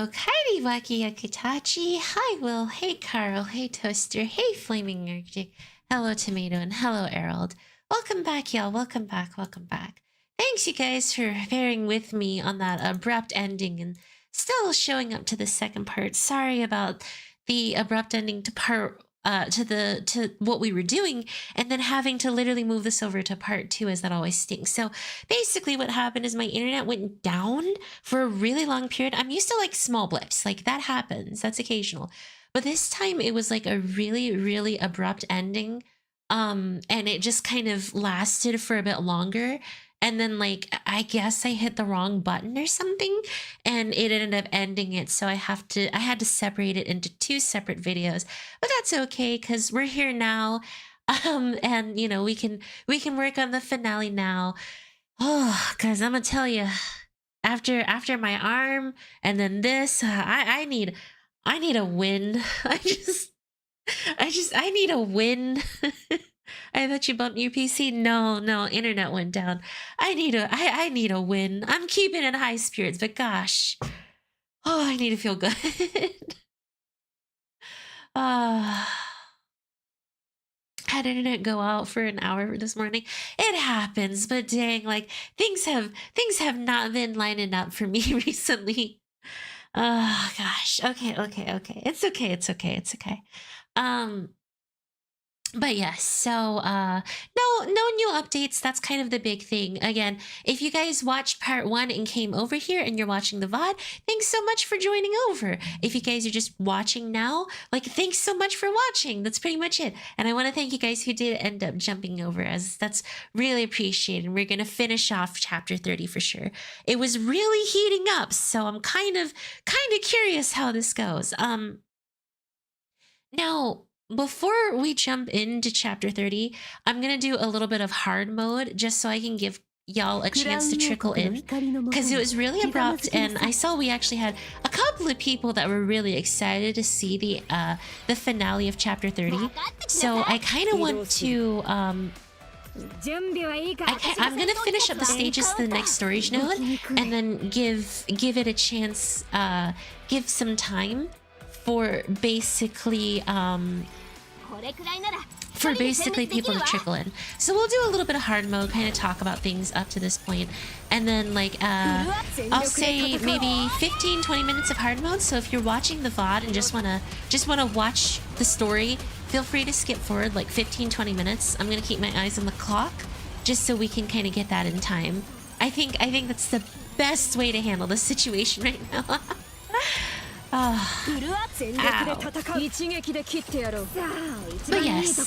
Okairi Waki Yakitachi. Hi Will. Hey Carl. Hey Toaster. Hey Flaming Arctic. Hello Tomato and hello Erald. Welcome back, y'all. Welcome back. Welcome back. Thanks you guys for bearing with me on that abrupt ending and still showing up to the second part. Sorry about the abrupt ending to part to what we were doing and then having to literally move this over to part 2 as that always stinks. So basically what happened is my internet went down for a really long period. I'm used to like small blips, like that happens, that's occasional. But this time it was like a really, really abrupt ending. And it just kind of lasted for a bit longer. And then like, I guess I hit the wrong button or something and it ended up ending it. So I had to separate it into 2 separate videos, but that's okay. Cause we're here now. And you know, we can work on the finale now. Oh, cause I'm gonna tell you after my arm and then this, I need a win. I need a win. I thought you bumped your PC. No, internet went down. I need a win. I'm keeping in high spirits, but gosh. Oh, I need to feel good. Had internet go out for an hour this morning. It happens, but dang, like things have not been lining up for me recently. Oh gosh. Okay. It's okay. But yes, so no new updates. That's kind of the big thing. Again, if you guys watched part 1 and came over here and you're watching the VOD, thanks so much for joining over. If you guys are just watching now, like thanks so much for watching. That's pretty much it. And I want to thank you guys who did end up jumping over, as that's really appreciated. We're gonna finish off chapter 30 for sure. It was really heating up, so I'm kind of curious how this goes. Now, before we jump into chapter 30, I'm going to do a little bit of hard mode just so I can give y'all a chance to trickle in, because it was really abrupt and I saw we actually had a couple of people that were really excited to see the finale of chapter 30. So I kind of want to I'm going to finish up the stages to the next storage node and then give it a chance, give some time for basically people to trickle in. So we'll do a little bit of hard mode, kind of talk about things up to this point, and then like I'll say maybe 15-20 minutes of hard mode. So if you're watching the VOD and just wanna watch the story, feel free to skip forward like 15-20 minutes. I'm gonna keep my eyes on the clock just so we can kind of get that in time. I think that's the best way to handle this situation right now. Oh, but yes,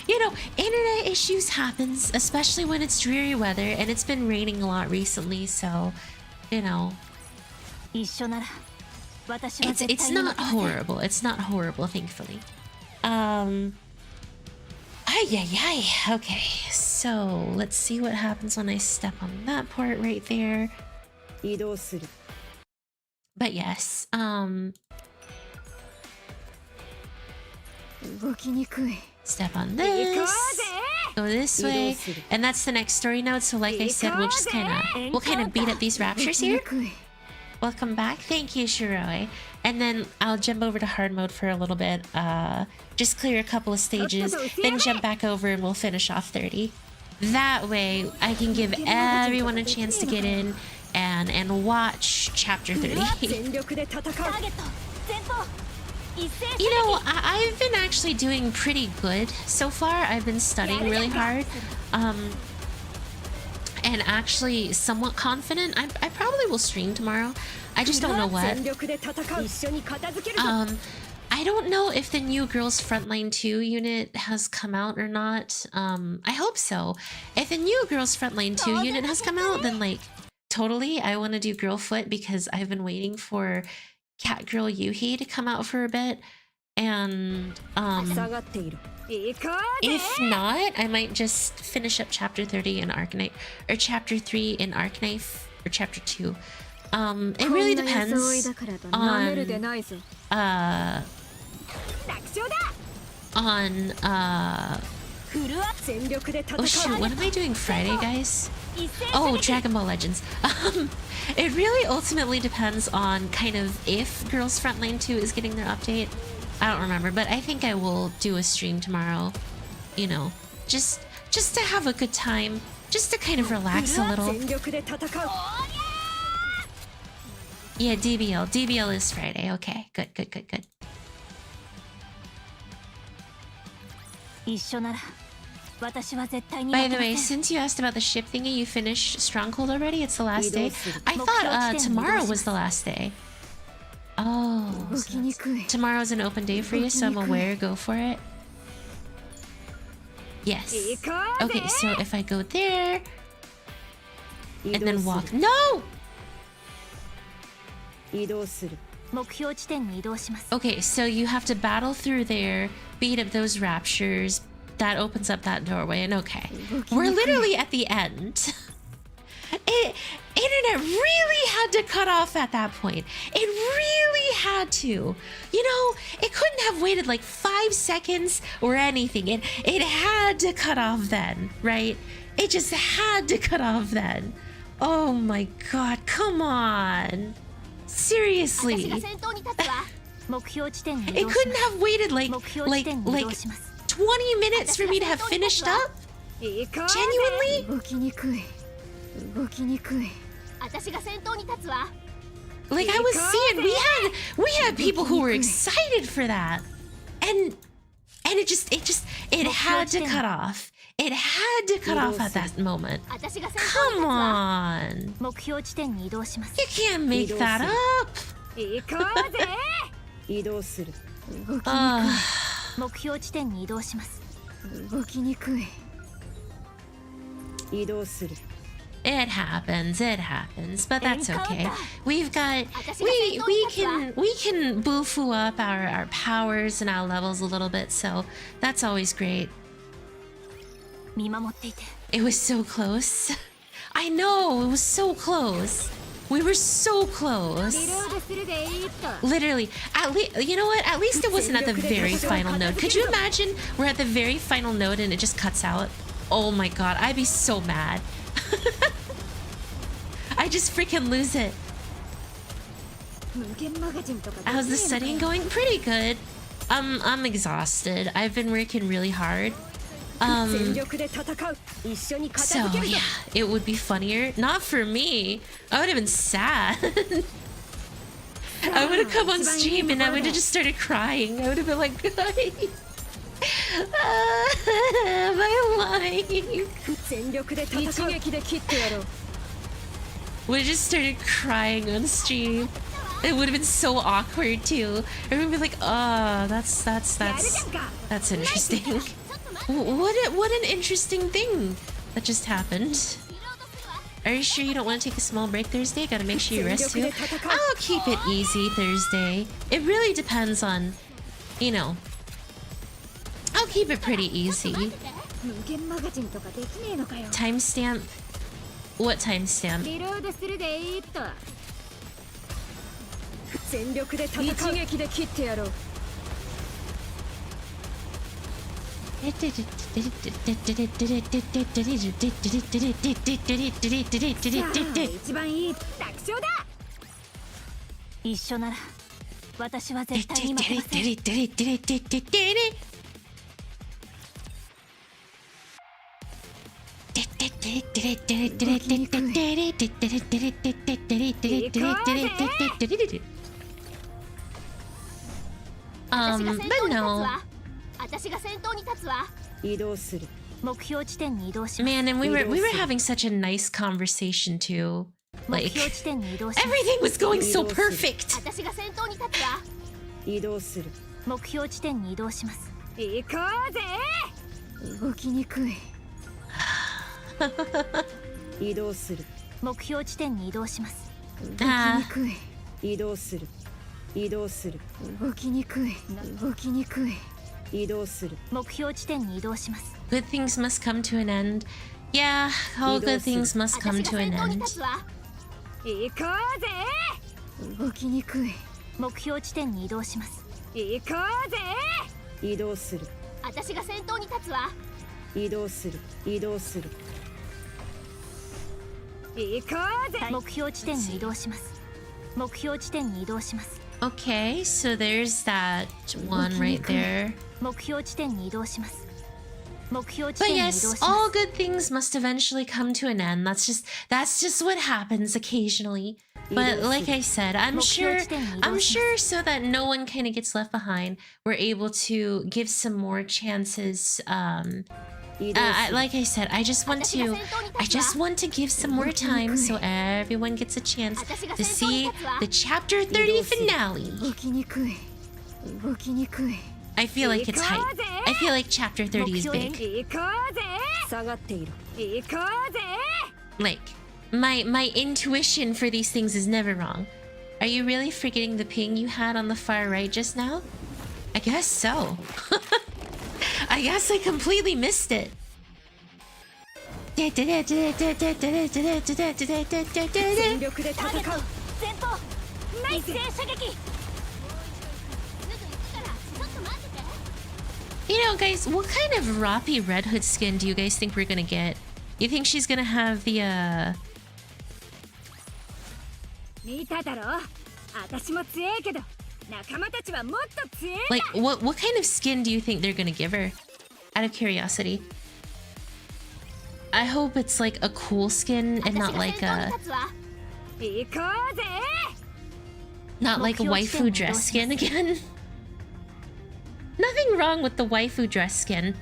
you know, internet issues happens, especially when it's dreary weather, and it's been raining a lot recently, so, you know, it's not horrible. It's not horrible, thankfully. Okay, so let's see what happens when I step on that part right there. But yes, step on this, go this way, and that's the next story node. So like I said, we'll kind of beat up these raptures here. Welcome back. Thank you, Shiroi. And then I'll jump over to hard mode for a little bit, just clear a couple of stages, then jump back over and we'll finish off 30. That way I can give everyone a chance to get in and watch chapter 30. You know, I've been actually doing pretty good so far. I've been studying really hard, and actually somewhat confident. I probably will stream tomorrow. I just don't know what. I don't know if the new Girls Frontline 2 unit has come out or not. I hope so. If the new Girls Frontline 2 unit has come out, then like, totally, I want to do Girlfoot because I've been waiting for Cat Girl Yuhi to come out for a bit, and if not, I might just finish up chapter 30 in Arcanite, or chapter 3 in Arcanite, or chapter 2. It really depends on oh shoot, what am I doing Friday, guys? Oh, Dragon Ball Legends. It really ultimately depends on kind of if Girls Frontline 2 is getting their update. I don't remember, but I think I will do a stream tomorrow. You know, just to have a good time, just to kind of relax a little. Yeah, DBL. DBL is Friday. Okay, good. By the way, since you asked about the ship thingy, you finished Stronghold already? It's the last day? I thought tomorrow was the last day. Oh, so tomorrow's an open day for you, so I'm aware. Go for it. Yes. Okay, so if I go there and then walk... No! Okay, so you have to battle through there, beat up those raptures. That opens up that doorway, and okay. We're literally at the end. Internet really had to cut off at that point. It really had to. You know, it couldn't have waited like 5 seconds or anything. It had to cut off then, right? It just had to cut off then. Oh my god, come on. Seriously. It couldn't have waited like 20 minutes for me to have finished up? Genuinely? Like I was seeing, we had people who were excited for that, and it had to cut off. It had to cut off at that moment. Come on, you can't make that up. It happens, but that's okay. We've got we can boo-foo up our powers and our levels a little bit, so that's always great. It was so close. I know, it was so close. We were so close. Literally, at least, you know what? At least it wasn't at the very final node. Could you imagine we're at the very final node and it just cuts out? Oh my god, I'd be so mad. I just freaking lose it. How's the studying going? Pretty good. I'm exhausted. I've been working really hard. So yeah, it would be funnier. Not for me. I would have been sad. I would have come on stream and I would have just started crying. I would have been like, guys, my life. Would have just started crying on stream. It would have been so awkward too. I would be like, oh, that's interesting. What an interesting thing that just happened. Are you sure you don't want to take a small break Thursday? Gotta make sure you rest too. I'll keep it easy Thursday. It really depends on, you know. I'll keep it pretty easy. Timestamp? What timestamp? But no. Man, and we were having such a nice conversation too. Like everything was going so perfect. Good things must come to an end. Yeah, all good things must come to an end. Okay, so there's that one right there. But yes, all good things must eventually come to an end. That's just what happens occasionally. But like I said, I'm sure so that no one kind of gets left behind, we're able to give some more chances. Like I said, I just want to give some more time so everyone gets a chance to see the chapter 30 finale. I feel like it's hype. I feel like chapter 30 is big. Like, my intuition for these things is never wrong. Are you really forgetting the ping you had on the far right just now? I guess so. I guess I completely missed it. You know, guys, what kind of Rapi Red Hood skin do you guys think we're gonna get? You think she's gonna have the like, what kind of skin do you think they're gonna give her? Out of curiosity. I hope it's like a cool skin and not like a waifu dress skin again. Nothing wrong with the waifu dress skin.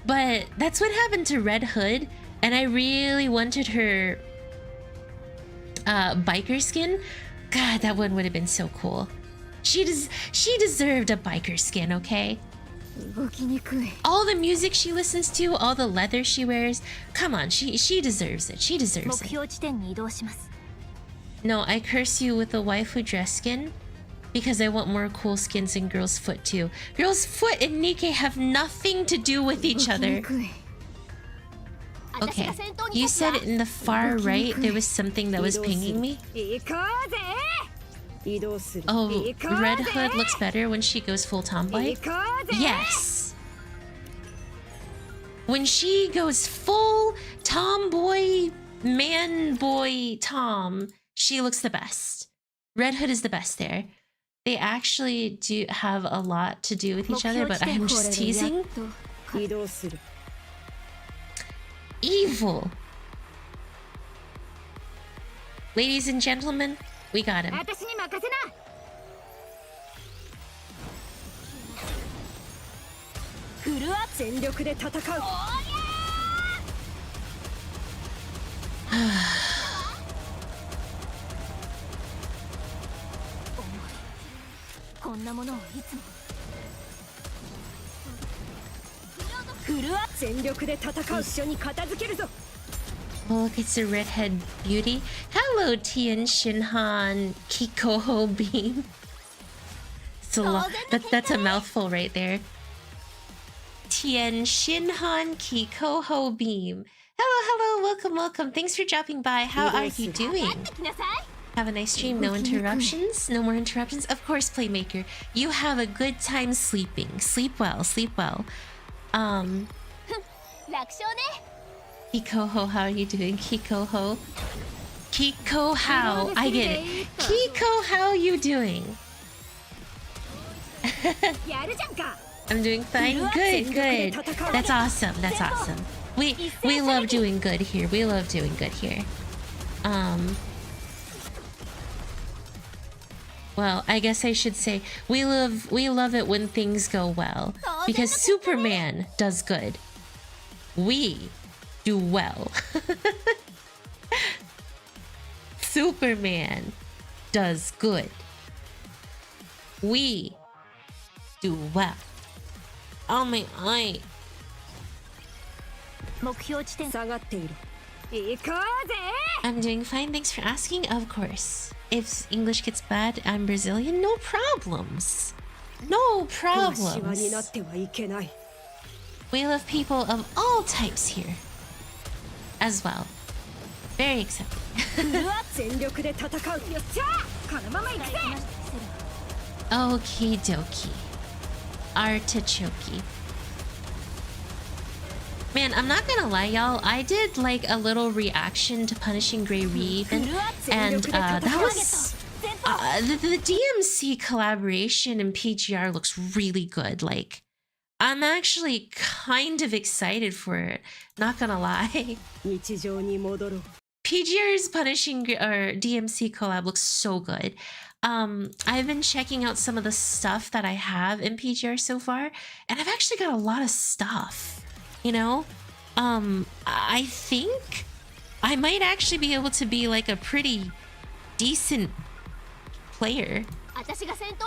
But that's what happened to Red Hood, and I really wanted her biker skin. God, that one would have been so cool. She deserved a biker skin, okay? All the music she listens to, all the leather she wears, come on, she deserves it. She deserves it. No, I curse you with the waifu dress skin because I want more cool skins in Girl's Foot too. Girl's Foot and Nikke have nothing to do with each other. Okay, you said in the far right there was something that was pinging me. Oh, Red Hood looks better when she goes full tomboy? Yes! When she goes full tomboy, man boy Tom, she looks the best. Red Hood is the best there. They actually do have a lot to do with each other, but I'm just teasing. Evil. Ladies and gentlemen, we got him. Oh, look, it's a redhead beauty. Hello, Tian Shinhan Kikoho Beam. It's a lot. That's a mouthful right there. Tian Shinhan Kikoho Beam. Hello, welcome. Thanks for dropping by. How are you doing? Have a nice stream. No interruptions. No more interruptions. Of course, Playmaker. You have a good time sleeping. Sleep well. Kikoho, how are you doing? Kikoho. Kiko, how? I get it. Kiko, how are you doing? I'm doing fine. Good. That's awesome. We love doing good here. Well, I guess I should say we love it when things go well, because Superman does good. We do well. Superman does good. We do well. Oh my eye. I'm doing fine, thanks for asking. Of course. If English gets bad, I'm Brazilian. No problems. We love people of all types here as well. Very accepting. Okie dokie. Artichoke. Man, I'm not gonna lie, y'all. I did like a little reaction to Punishing Grey Reeve, and that was the DMC collaboration in PGR looks really good. Like, I'm actually kind of excited for it. Not gonna lie. PGR's Punishing or DMC collab looks so good. I've been checking out some of the stuff that I have in PGR so far, and I've actually got a lot of stuff. You know, I think I might actually be able to be like a pretty decent player.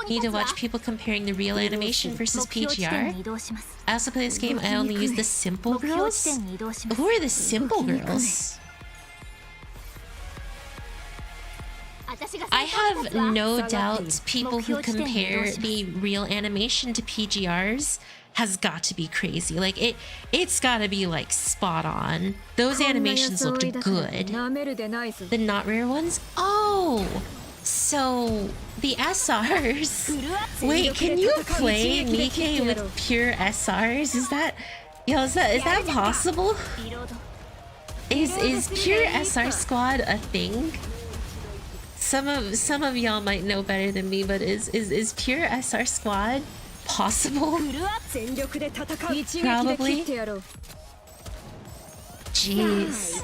Need to watch people comparing the real animation versus PGR. I also play this game. I only use the simple girls. Who are the simple girls? I have no doubt people who compare the real animation to PGRs has got to be crazy. Like it's gotta be like spot on. Those animations looked good. The not rare ones? Oh, so the SRs. Wait, can you play Nikke with pure SRs? Is that possible? Is pure SR squad a thing? Some of y'all might know better than me, but is pure SR squad possible? Probably. Jeez.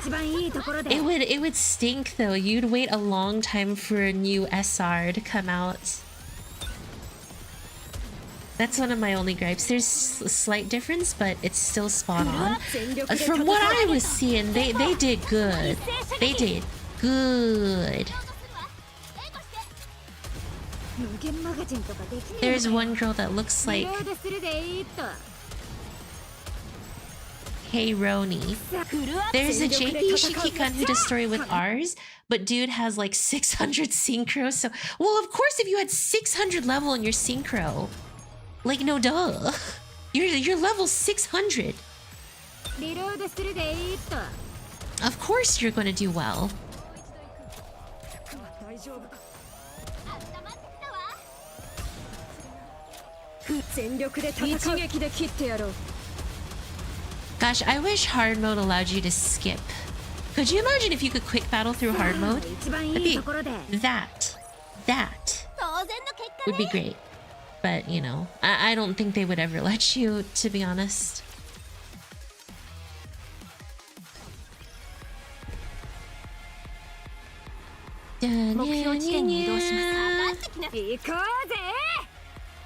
It would stink though. You'd wait a long time for a new SR to come out. That's one of my only gripes. There's a slight difference, but it's still spot on. From what I was seeing, they did good. They did good. There's one girl that looks like Hey Roni. There's a JP Shikikan who does story with ours, but dude has like 600 synchro. So, well, of course, if you had 600 level in your synchro, like no duh, you're level 600. Of course, you're going to do well. Gosh, I wish hard mode allowed you to skip. Could you imagine if you could quick battle through hard mode? That would be great. But, you know, I don't think they would ever let you, to be honest.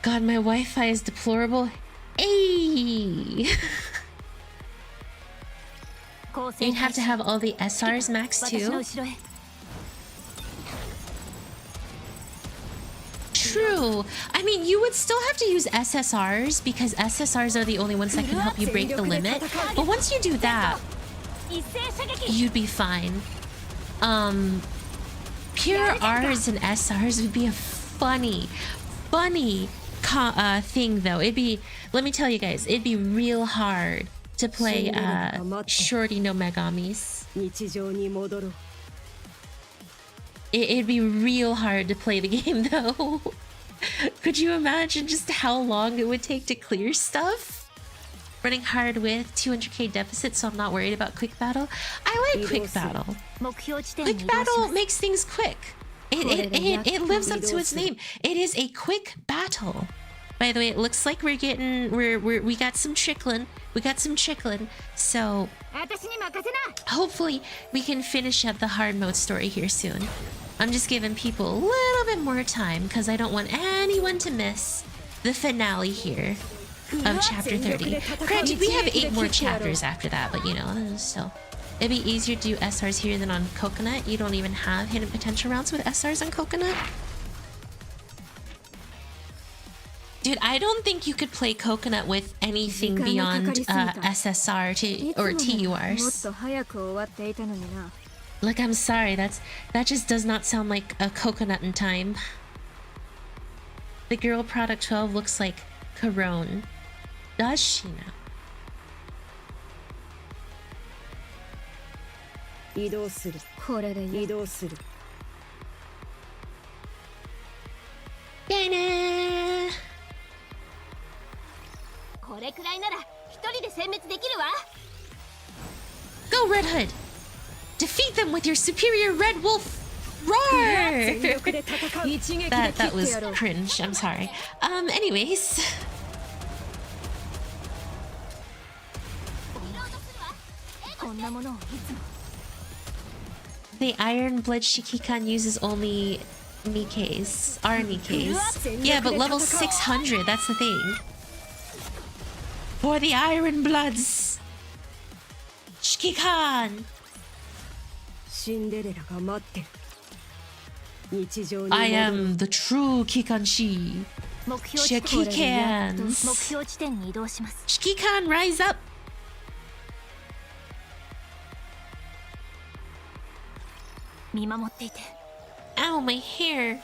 God, my Wi-Fi is deplorable. Ayy! You'd have to have all the SRs max too. True. I mean, you would still have to use SSRs because SSRs are the only ones that can help you break the limit. But once you do that, you'd be fine. Pure Rs and SRs would be a funny thing though. It'd be, let me tell you guys, it'd be real hard to play Shorty no Megamis. It'd be real hard to play the game though. Could you imagine just how long it would take to clear stuff? Running hard with 200k deficit, so I'm not worried about quick battle. I like quick battle. Quick battle makes things quick. It lives up to its name. It is a quick battle. By the way, it looks like we got some trickling. We got some trickling. So hopefully we can finish up the hard mode story here soon. I'm just giving people a little bit more time because I don't want anyone to miss the finale here of chapter 30. Granted, we have 8 more chapters after that, but you know, still. It'd be easier to do SRs here than on Coconut. You don't even have hidden potential rounds with SRs on Coconut. Dude, I don't think you could play Coconut with anything beyond SSR or TURs. Like, I'm sorry, that just does not sound like a Coconut in time. The girl product 12 looks like Corone. Does she now? Dana! これくらいなら一人で殲滅できるわ。Defeat them with your superior red wolf roar! that was cringe, I'm sorry. Anyways. The Iron Blood Shikikan uses only Nikke's, our Nikke's. Yeah, but level 600, that's the thing. For the Iron Bloods! Shikikan! I am the true Kikanshi. Shikikans. Shikikan, rise up! Ow, my hair.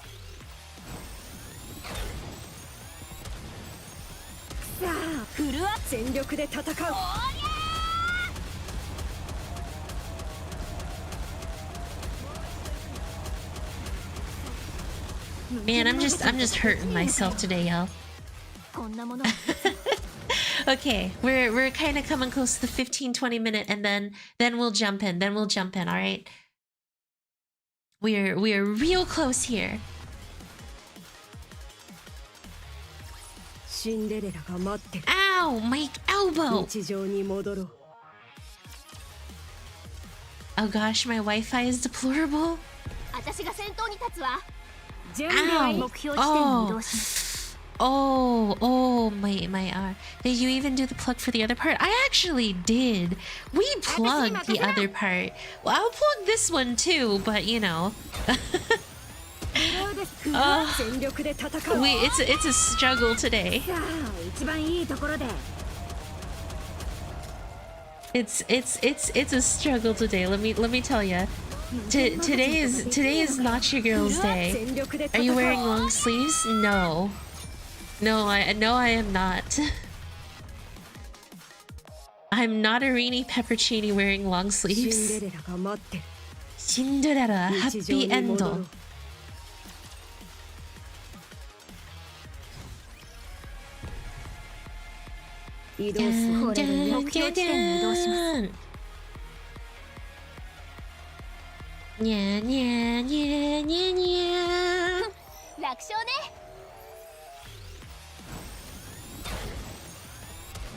Man, I'm just hurting myself today, y'all. Okay, we're kind of coming close to the 15-20 minute, and then we'll jump in. All right. We're real close here. Ow, my elbow! Oh gosh, my Wi-Fi is deplorable. Ow. Oh, my did you even do the plug for the other part? I actually did. We plugged the other part. Well, I'll plug this one too, but you know. It's a struggle today. It's a struggle today. Let me tell you. Today is not your girl's day. Are you wearing long sleeves? No. No, I am not. I'm not a Rini Peppercini wearing long sleeves. Cinderella, happy end.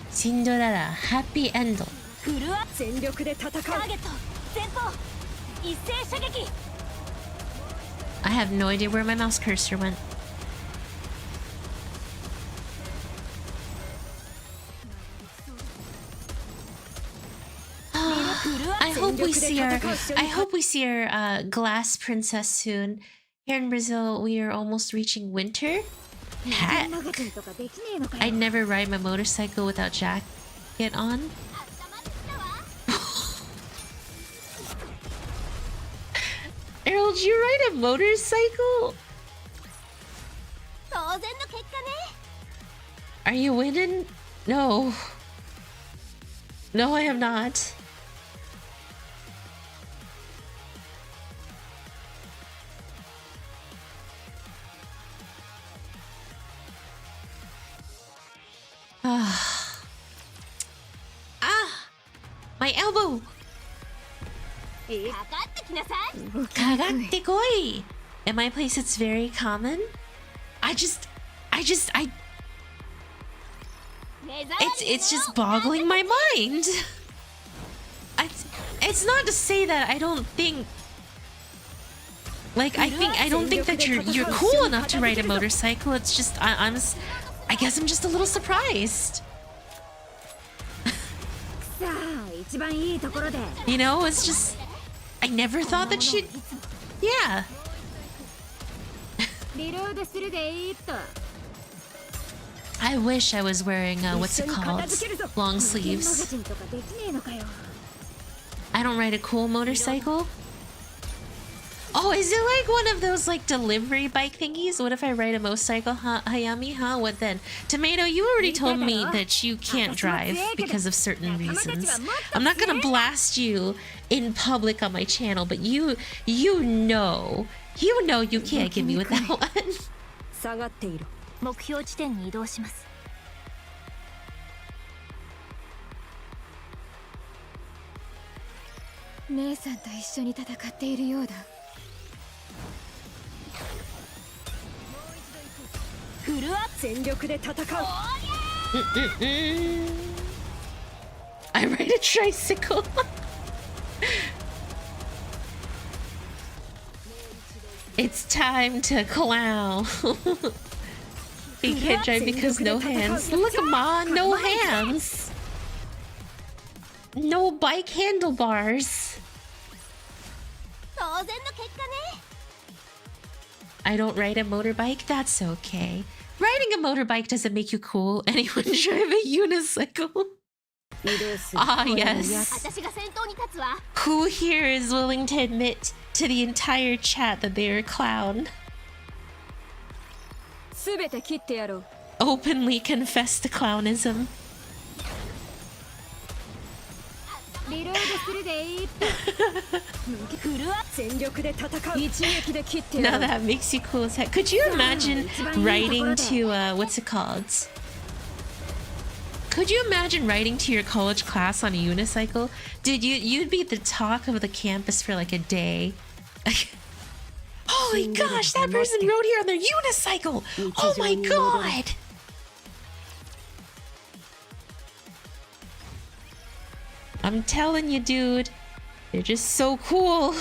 Cinderella, happy end. I have no idea where my mouse cursor went. I hope we see our glass princess soon. Here in Brazil, we are almost reaching winter. Heck. I never ride my motorcycle without jacket on. Errol, do you ride a motorcycle? Are you winning? No. No, I am not. My elbow! Kagatte koi! In my place, it's very common. It's just boggling my mind. It's not to say that I don't think, like, I don't think that you're cool enough to ride a motorcycle. It's just I guess I'm just a little surprised. You know, it's just I never thought that she'd. Yeah. I wish I was wearing what's it called? Long sleeves. I don't ride a cool motorcycle. Oh, is it like one of those like delivery bike thingies? What if I ride a motorcycle, Hayami? Huh? What then? Tomato, you already told me that you can't drive because of certain reasons. I'm not gonna blast you in public on my channel, but you know you can't get me with that one. 姉さんと一緒に戦っているようだ。フルアップ全力で戦う。I ride a tricycle. It's time to clown. He can't drive because no hands. Look, Ma, no hands. No bike handlebars. I don't ride a motorbike. That's okay. Riding a motorbike doesn't make you cool. Anyone drive a unicycle? Ah, yes. Who here is willing to admit to the entire chat that they're a clown? Openly confess to clownism. Now that makes you cool as heck. Could you imagine writing to what's it called? Could you imagine writing to your college class on a unicycle? Dude, you'd be the talk of the campus for like a day. Holy gosh, that person rode here on their unicycle! Oh my god! I'm telling you, dude. They're just so cool.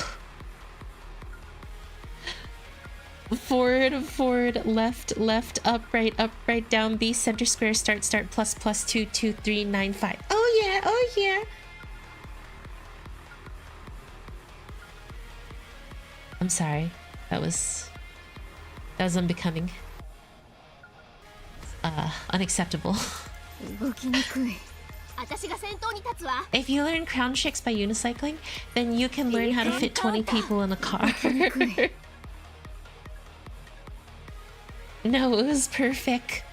Forward, left, up, right, down, B, center square, start, plus, 2, 2, 3, 9, 5. Oh yeah, oh yeah. I'm sorry. That was unbecoming. Unacceptable. If you learn crown tricks by unicycling, then you can learn how to fit 20 people in a car. No, it was perfect.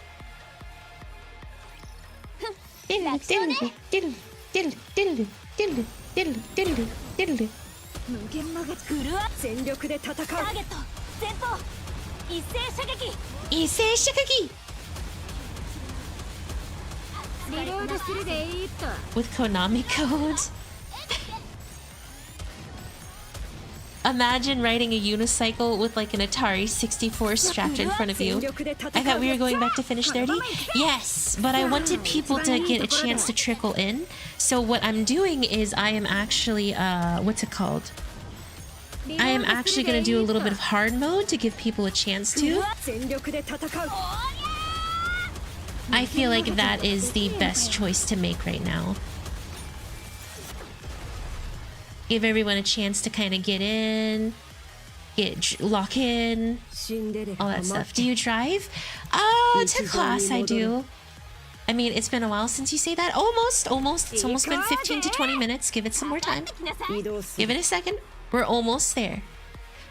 With Konami code. Imagine riding a unicycle with like an Atari 64 strapped in front of you. I thought we were going back to finish 30. Yes, but I wanted people to get a chance to trickle in. So what I'm doing is I am actually, what's it called? I am actually going to do a little bit of hard mode to give people a chance to. I feel like that is the best choice to make right now. Give everyone a chance to kind of get in, lock in, all that stuff. Do you drive? To class I do. I mean, it's been a while since you say that. Almost. It's almost been 15 to 20 minutes. Give it some more time. Give it a second. We're almost there.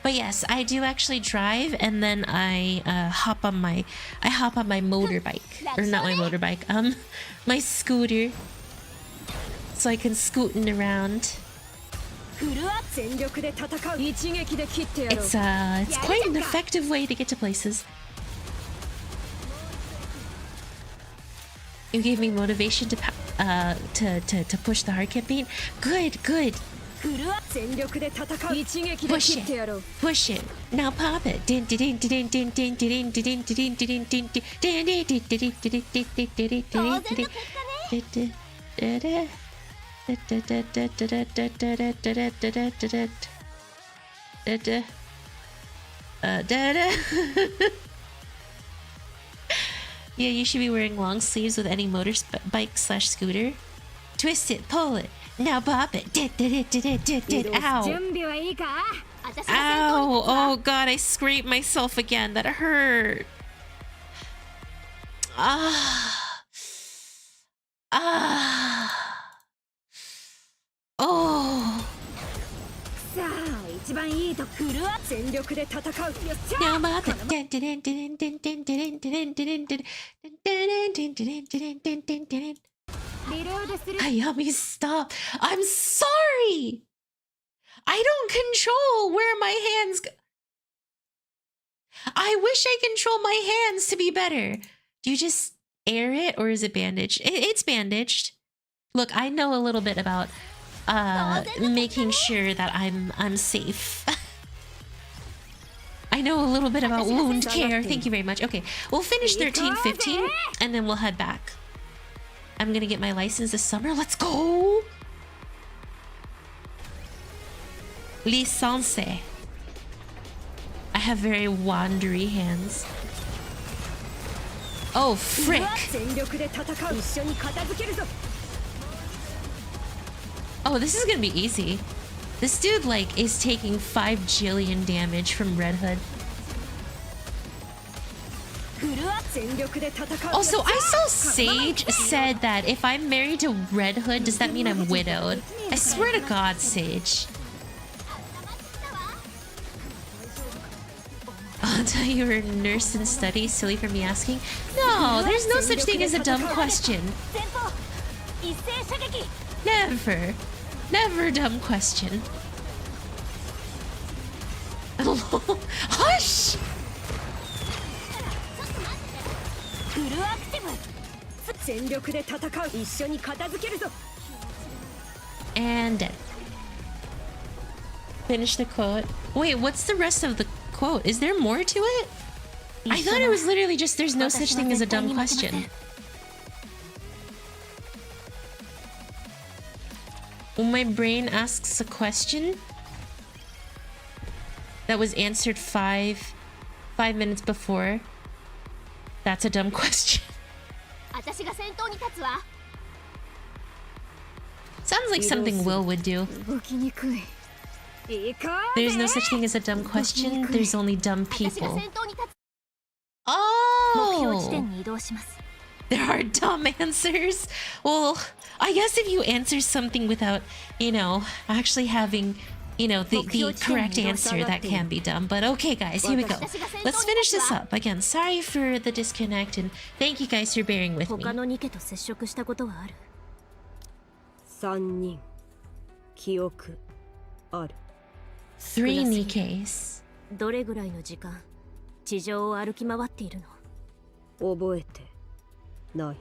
But yes, I do actually drive, and then I hop on my motorbike, or not my motorbike, my scooter, so I can scootin' around. It's quite an effective way to get to places. You gave me motivation to push the hard campaign. Good. Push it. Now pop it. Yeah, you should be wearing long sleeves with any motorbike/scooter. Twist it, pull it. Now pop it. Ow. Ow. Oh god, I scraped myself again. That hurt. Oh. Now pop it. Hayami, stop. I'm sorry. I don't control where my hands go. I wish I controlled my hands to be better. Do you just air it, or is it bandaged? It's bandaged. Look, I know a little bit about making sure that I'm safe. I know a little bit about wound care. Thank you very much. Okay, we'll finish 13, 15, and then we'll head back. I'm gonna get my license this summer. Let's go! Licence. I have very wandery hands. Oh, frick! Oh, this is gonna be easy. This dude, like, is taking 5 jillion damage from Red Hood. Also, I saw Sage said that if I'm married to Red Hood, does that mean I'm widowed? I swear to God, Sage. I'll tell you were a nurse and study. Silly for me asking. No, there's no such thing as a dumb question. Never. Never dumb question. Hush! And dead. Finish the quote. Wait, what's the rest of the quote? Is there more to it? I thought it was literally just there's no such thing as a dumb question. When my brain asks a question that was answered five minutes before, that's a dumb question. Sounds like something Will would do. There's no such thing as a dumb question. There's only dumb people. Oh! There are dumb answers. Well, I guess if you answer something without, you know, actually having, you know, the correct answer, that can be dumb. But okay, guys, here we go. Let's finish this up. Again, sorry for the disconnect, and thank you guys for bearing with me. 3 Nikkes. どれぐらいの時間地上を歩き回っているの覚えてない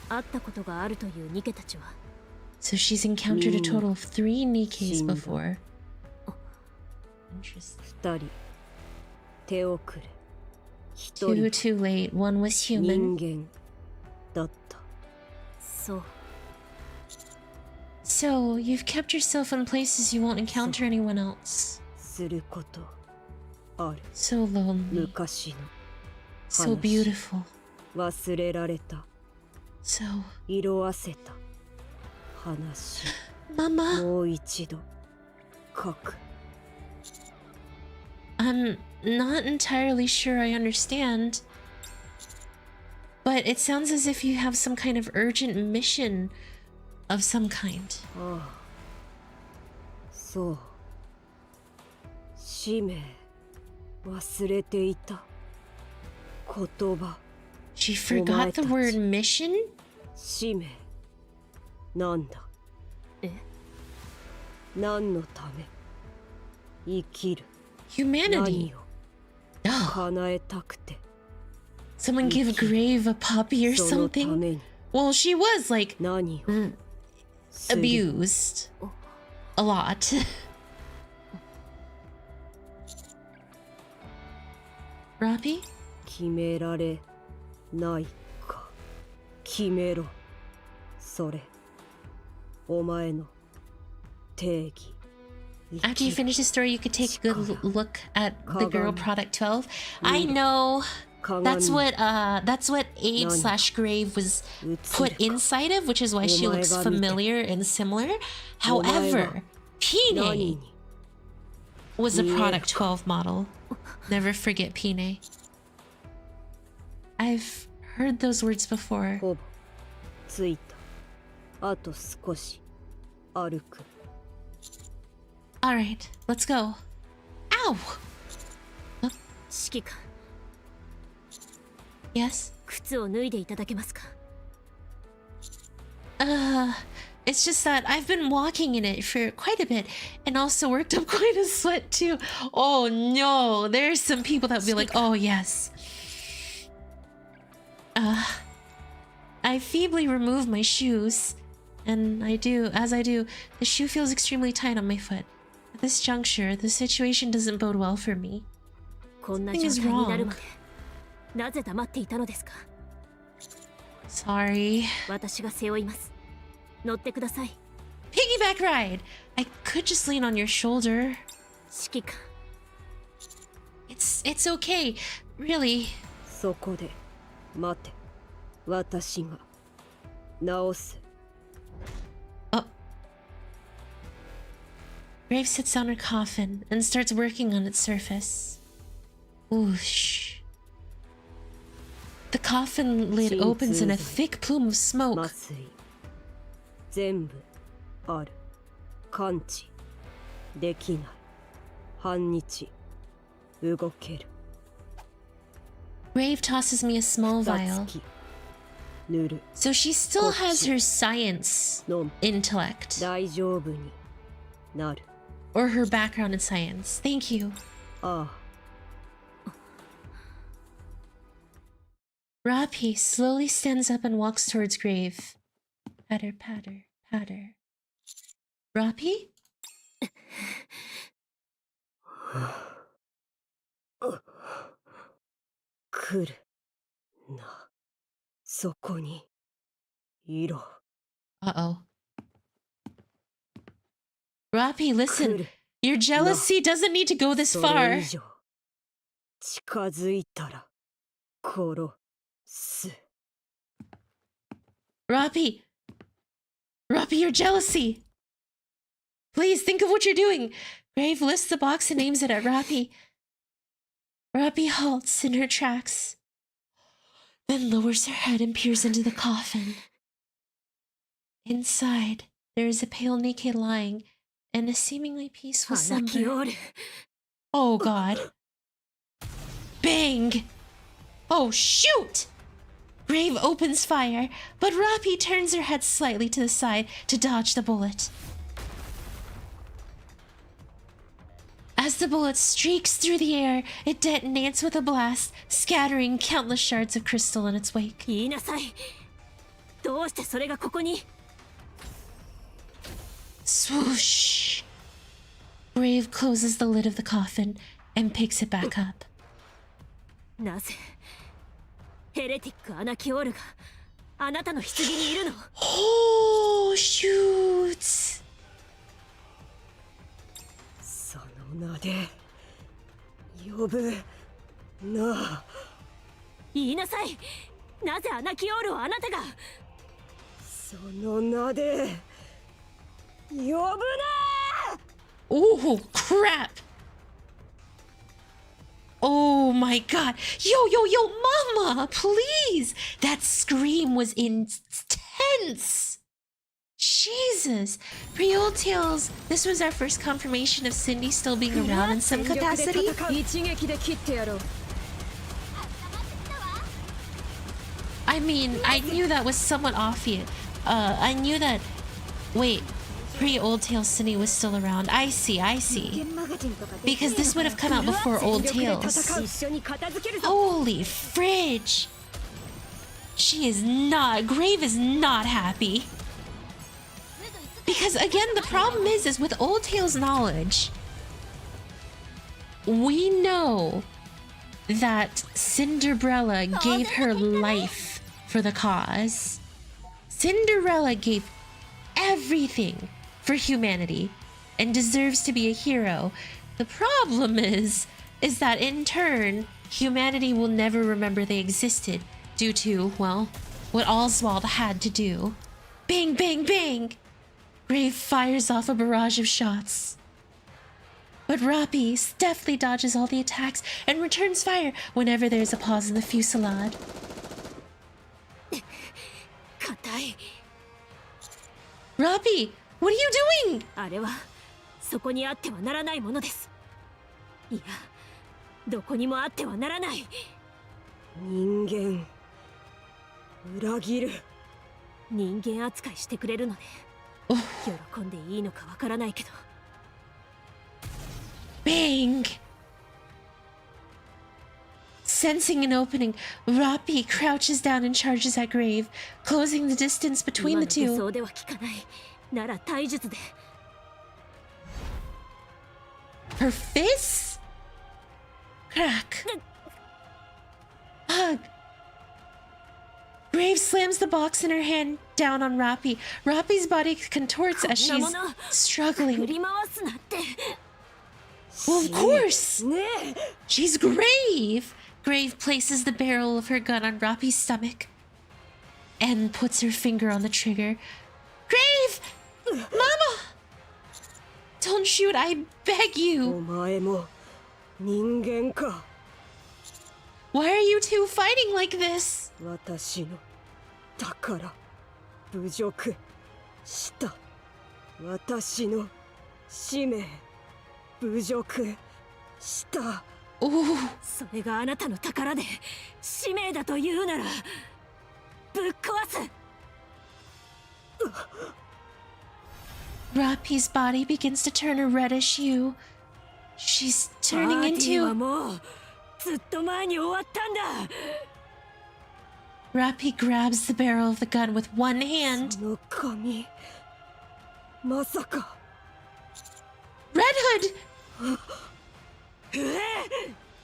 会ったことがあるというニケたちは So she's encountered a total of 3 Nikkes before. Interesting. 2人手遅れ Two too late. One was human. 人間だったそう So, you've kept yourself in places you won't encounter anyone else. することある So lonely. 昔の So beautiful. 忘れられた So... 色あせた話 Mama! もう一度書く I'm not entirely sure I understand. But it sounds as if you have some kind of urgent mission of some kind. ああそう使命忘れていた言葉 She forgot the word mission? 使命なんだ何のため生きる Humanity. 何を Oh, 叶えたくて someone give Grave a puppy or そのため something? に Well, she was like 何をする abused a lot. Rapi? 決められないか決めろそれお前の定義 After you finish the story, you could take a good look at the girl product 12. I know that's what Abe / Grave was put inside of, which is why she looks familiar and similar. However, Pine was a product 12 model. Never forget Pine. I've heard those words before. ほぼついたあと少し歩く Alright, let's go. Ow! 指揮官 Yes? 靴を脱いでいただけますか It's just that I've been walking in it for quite a bit and also worked up quite a sweat too. Oh no, there's some people that would be like, oh yes. I feebly remove my shoes. And as I do, the shoe feels extremely tight on my foot. At this juncture, the situation doesn't bode well for me. こんな Something 状 is 態になる wrong. までなぜ黙っていたのですか。 Sorry. 私が背負います。乗ってください。 Piggyback ride! I could just lean on your shoulder. 指揮官。 It's okay. Really. そこで待て。私が直す。 Oh. Grave sits on her coffin and starts working on its surface. Whoosh. The coffin lid opens in a thick plume of smoke. 麻酔全部ある。感知できない。半日動ける。 Grave tosses me a small vial. 塗る。 So she still has her science 飲む。 intellect. 大丈夫になる。 Or her background in science. Thank you. ああ。 Rapi slowly stands up and walks towards Grave. Patter, patter, patter. Rapi? 来るな。そこにいろ。 Uh-oh. Rapi, listen. 来る。 Your jealousy doesn't need to go this それ far. 以上近づいたら殺す。 Rapi! Rapi, your jealousy! Please think of what you're doing! Grave lifts the box and aims it at Rapi. Rapi halts in her tracks, then lowers her head and peers into the coffin. Inside, there is a pale Nikke lying in a seemingly peaceful 花木 slumber. おる。 Oh god. Bang! Oh shoot! Grave opens fire, but Rapi turns her head slightly to the side to dodge the bullet. As the bullet streaks through the air, it detonates with a blast, scattering countless shards of crystal in its wake. 言いなさい。どうしてそれがここに。 Swoosh! Grave closes the lid of the coffin and picks it back up. なぜヘレティックアナキオールがあなたの棺にいるの。 Oh, shoot! その名で呼ぶな。言いなさい。なぜアナキオールをあなたが。その名で呼ぶな。 Oh, crap! Oh my god. Yo, mama, please! That scream was intense! Jesus! Pre-old tales, this was our first confirmation of Cindy still being around in some capacity? 一撃で切ってやろう。 I mean, I knew that was somewhat obvious. I knew that... Wait, pre-old tales Cindy was still around. I see. Because this would have come out before old tales. Holy fridge! Grave is not happy. Because again, the problem is with old tales knowledge, we know that Cinderella gave her life for the cause. Cinderella gave everything for humanity and deserves to be a hero. The problem is that in turn, humanity will never remember they existed due to, well, what Oswald had to do. Bang, bang, bang! Grave fires off a barrage of shots. But Rapi deftly dodges all the attacks and returns fire whenever there's a pause in the fusillade. 硬い。 Rapi, what are you doing? あれはそこにあってはならないものです。いや、どこにもあってはならない。人間裏切る。人間扱いしてくれるので喜んでいいのかわからないけど。 Bang! Sensing an opening, Rapi crouches down and charges at Grave, closing the distance between the two. そうでは効かない。なら体術で。Her fists? Crack. Hug. Grave slams the box in her hand down on Rapi. Rapi's body contorts as she's struggling. 振り回すなって。Well, of course! ねえ。 She's Grave! Grave places the barrel of her gun on Rapi's stomach and puts her finger on the trigger. Grave! Mama! Don't shoot, I beg お you! 前も人間か。 Why are you two fighting like this? 私の宝侮辱した私の使命侮辱した Ooh. それがあなたの宝で使命だというならぶっ壊す Rapi's body begins to turn a reddish hue. She's パ turning ーティーは into... もうずっと前に終わったんだ Rapi grabs the barrel of the gun with one hand. その髪まさか Red Hood!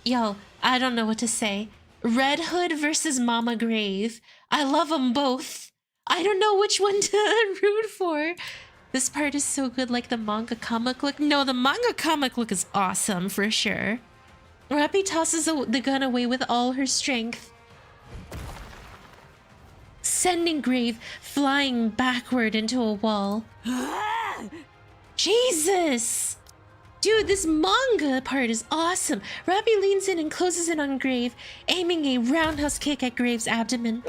Yo, I don't know what to say. Red Hood versus Mama Grave. I love them both. I don't know which one to root for. This part is so good, like the manga comic look. No, the manga comic look is awesome for sure. Rapi tosses the gun away with all her strength, sending Grave flying backward into a wall. Jesus! Dude, this manga part is awesome. Rapi leans in and closes in on Grave, aiming a roundhouse kick at Grave's abdomen.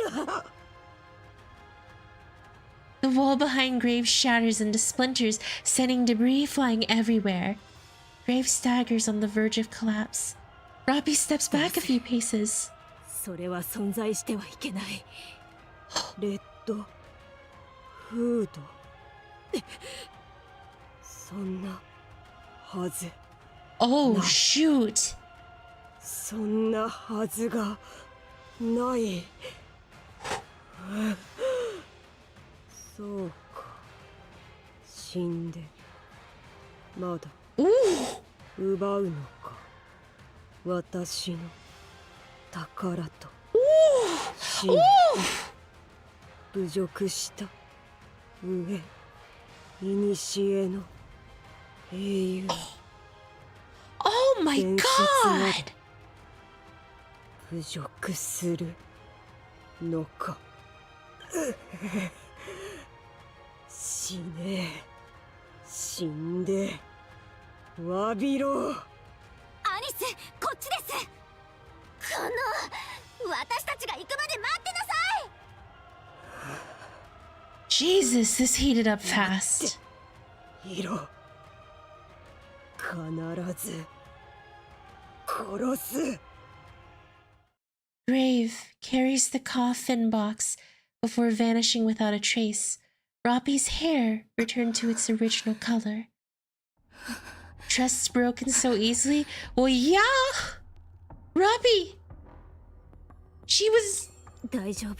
The wall behind Grave shatters into splinters, sending debris flying everywhere. Grave staggers on the verge of collapse. Rapi steps back a few paces. それは存在してはいけないレッドフードそんなはず Oh, No. shoot. そんなはずがないそうか死んでまだ Ooh. 奪うのか私の宝と Ooh. 死 Ooh. 侮辱した上古の英雄 Oh my 伝説など god. 侮辱するのか死ね死んで詫びろアニス、こっちです。この私たちが行くまで待ってなさい。 Jesus, this heated up fast. いろ必ず殺す Grave carries the coffin box before vanishing without a trace. Rapi's hair returned to its original color. Trusts broken so easily? Well, yeah! Rapi! She was... 大丈夫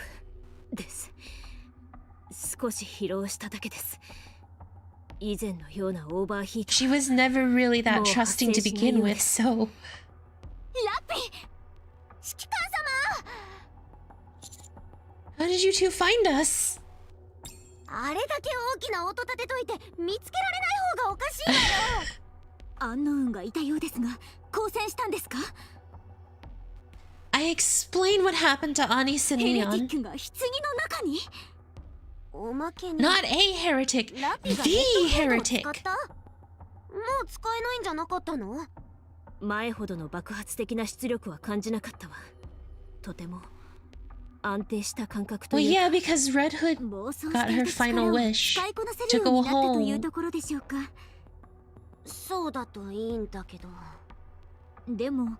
です少し疲労しただけです以前のようなオーバーヒート She was never really that trusting to begin with, so... ラピ、指揮官様。 How did you two find us? あれだけ大きな音立てといて見つけられない方がおかしいわよ。アンノウンがいたようですが、交戦したんですか？ I explained what happened to Anis and ヘレティ Leon. ックが棺の中に？おまけに Not a heretic, ラピが the ヘッドヘッドを heretic. 使った？もう使えないんじゃなかったの？前ほどの爆発的な出力は感じなかったわとても安定した感覚と Well, いうか yeah, because Red Hood 暴走 got して her いた final 力を wish 使いこなせ to るよう go になったという home. ところでしょうか。そうだといいんだけど。でも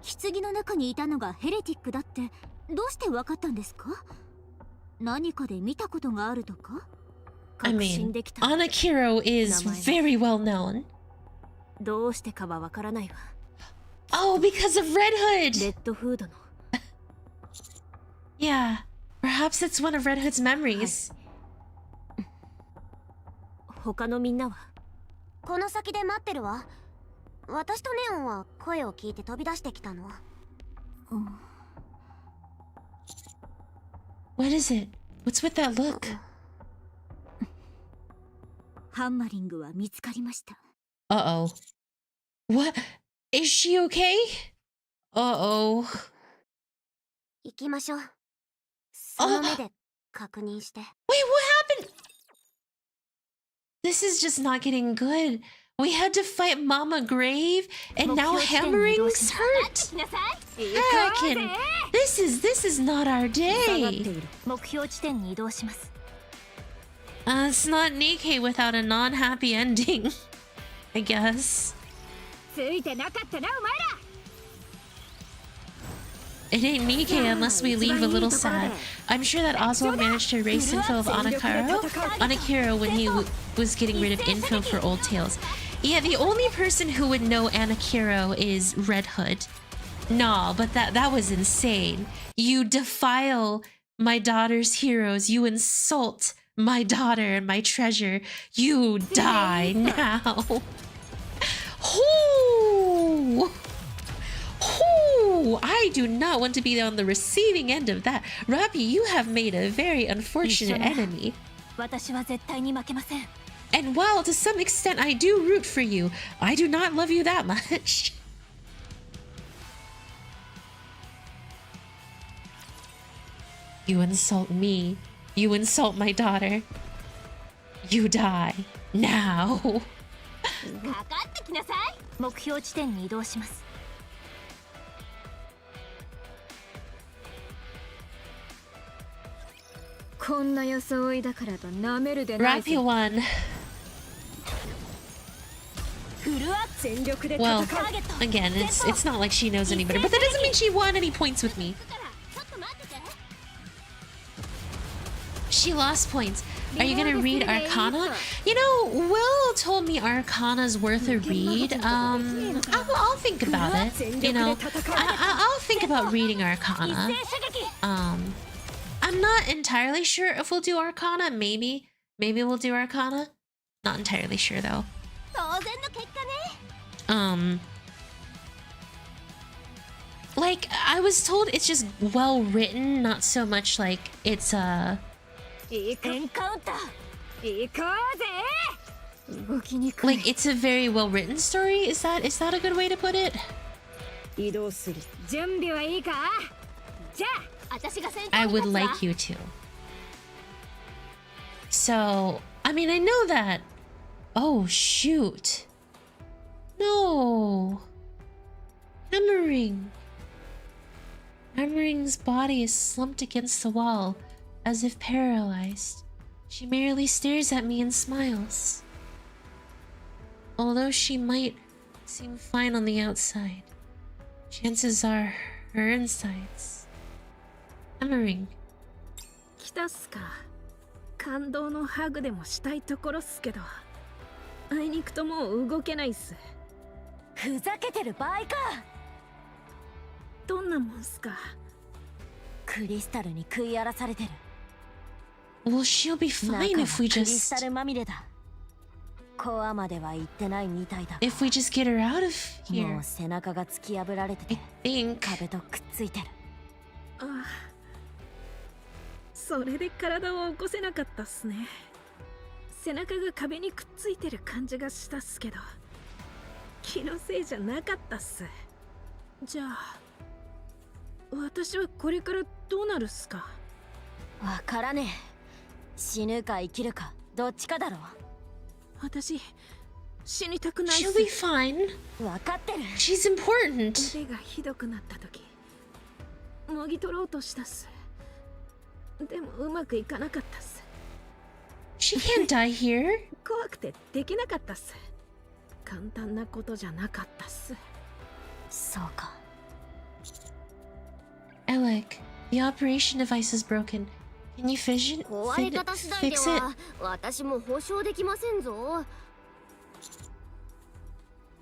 棺の中にいたのがヘレティックだってどうして分かったんですか？何かで見たことがあるとか？ I 確信 mean, できた Anakiro is very well known. どうしてかはわからないわ Oh, because of Red レ Hood! ッドフードの Yeah. Perhaps it's one of Red Hood's memories. 他のみんなはこの先で待ってるわ。私とネオンは声を聞いて飛び出してきたの。What is it? What's with that look? ハンマリングは見つかりました。Uh-oh. What? Is she okay? Uh-oh. 行きましょう。その目で確認して。Wait, what happened? This is just not getting good. We had to fight Mama Grave, and now Hammering's hurt. Hurricane, this is not our 下がって day. いる目標地点に移動します It's not Nikke without a non-happy ending, I guess. ついてなかったなお前ら It ain't Nikke unless we leave a little sad. I'm sure that Oswald managed to erase info of Anakiro when he was getting rid of info for Old Tales. Yeah, the only person who would know Anakiro is Red Hood. Nah, but that was insane. You defile my daughter's heroes. You insult my daughter and my treasure. You die now. Ooh. Ooh, I do not want to be on the receiving end of that. Rapi, you have made a very unfortunate enemy. 私は絶対に負けません And while to some extent I do root for you, I do not love you that much. You insult me. You insult my daughter. You die now. かかってきなさい目標地点に移動しますこんな装いだからと舐めるでない Rapi won. フルア全力で Well, 戦う again, it's not like she knows any better, but that doesn't mean she won any points with me. ちょっと待ってて。 She lost points. Are you gonna read Arcana? You know, Will told me Arcana's worth a read. I'll think about it. You know, I'll think about reading Arcana. I'm not entirely sure if we'll do Arcana. Maybe we'll do Arcana. Not entirely sure though. 当然の結果ね。 Like I was told, it's just well written, not so much like it's エンカウンター行こうぜ動きにくい like it's a very well written story. Is that a good way to put it? 移動する準備はいいかじゃあ私が先頭 I に立 would つわ like you to. So, I mean, I know that. Oh, shoot. No. Hammering's body is slumped against the wall, as if paralyzed. She merely stares at me and smiles. Although she might seem fine on the outside, chances are her insides. Hammering. 来たっすか感動のハグでもしたいところっすけどあいにくともう動けないっすふざけてる場合かどんなもんすかクリスタルに食い荒らされてる Well, she'll be fine if we クリスタ just ルまみれだコアまでは行ってないみたいだ if we just get her out of も here. う背中が突き破られて I て think. 壁とくっついてるああそれで体を起こせなかったっすね背中が壁にくっついてる感じがしたっすけど気のせいじゃなかったっすじゃあ私はこれからどうなるっすかわからねえ死ぬか生きるかどっちかだろ私死にたくないっ She'll be fine. すわかってる She's important. 腕がひどくなった時もぎ取ろうとしたっすでもうまくいかなかったっす She can't die here. 怖くてできなかったっす簡単なことじゃなかったっすそうか Alec, the operation device is broken. Can you fix 壊れ方次第で it? は私も保証できませんぞ。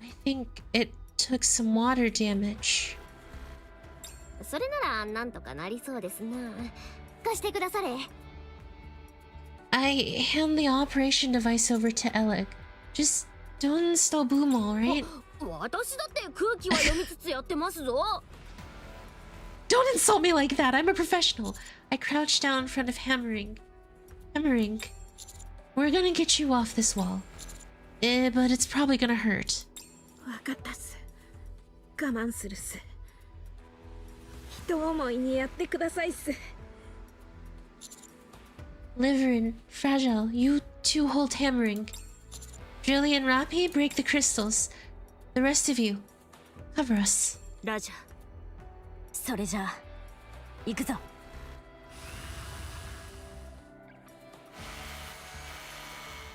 I think it took some water damage. それならなんとかなりそうですな。貸してくだされ。I hand the operation device over to Alec. Just don't install boom all, right? 私だって空気は読みつつやってますぞ。Don't insult me like that. I'm a professional. I crouch down in front of Hammering. Hammering. We're gonna get you off this wall. But it's probably gonna hurt. わかったっす。我慢するっす。人思いにやってくださいっす。Liverin, Fragile, you two hold Hammering. Drilly and Rapi, break the crystals. The rest of you, cover us. ラジャー。それじゃあ、行くぞ。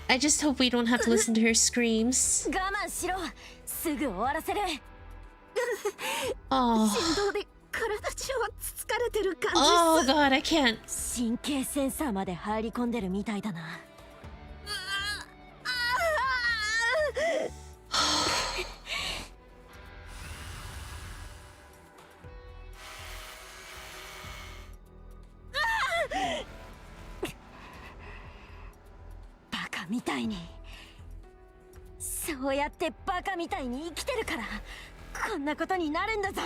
I just hope we don't have to listen to her screams. 我慢しろ。すぐ終わらせる。Oh. 振動で体中はつつかれてる感じっす。Oh god, I can't. 神経センサーまで入り込んでるみたいだな。バカみたいに。そうやってバカみたいに生きてるからこんなことになるんだぞ。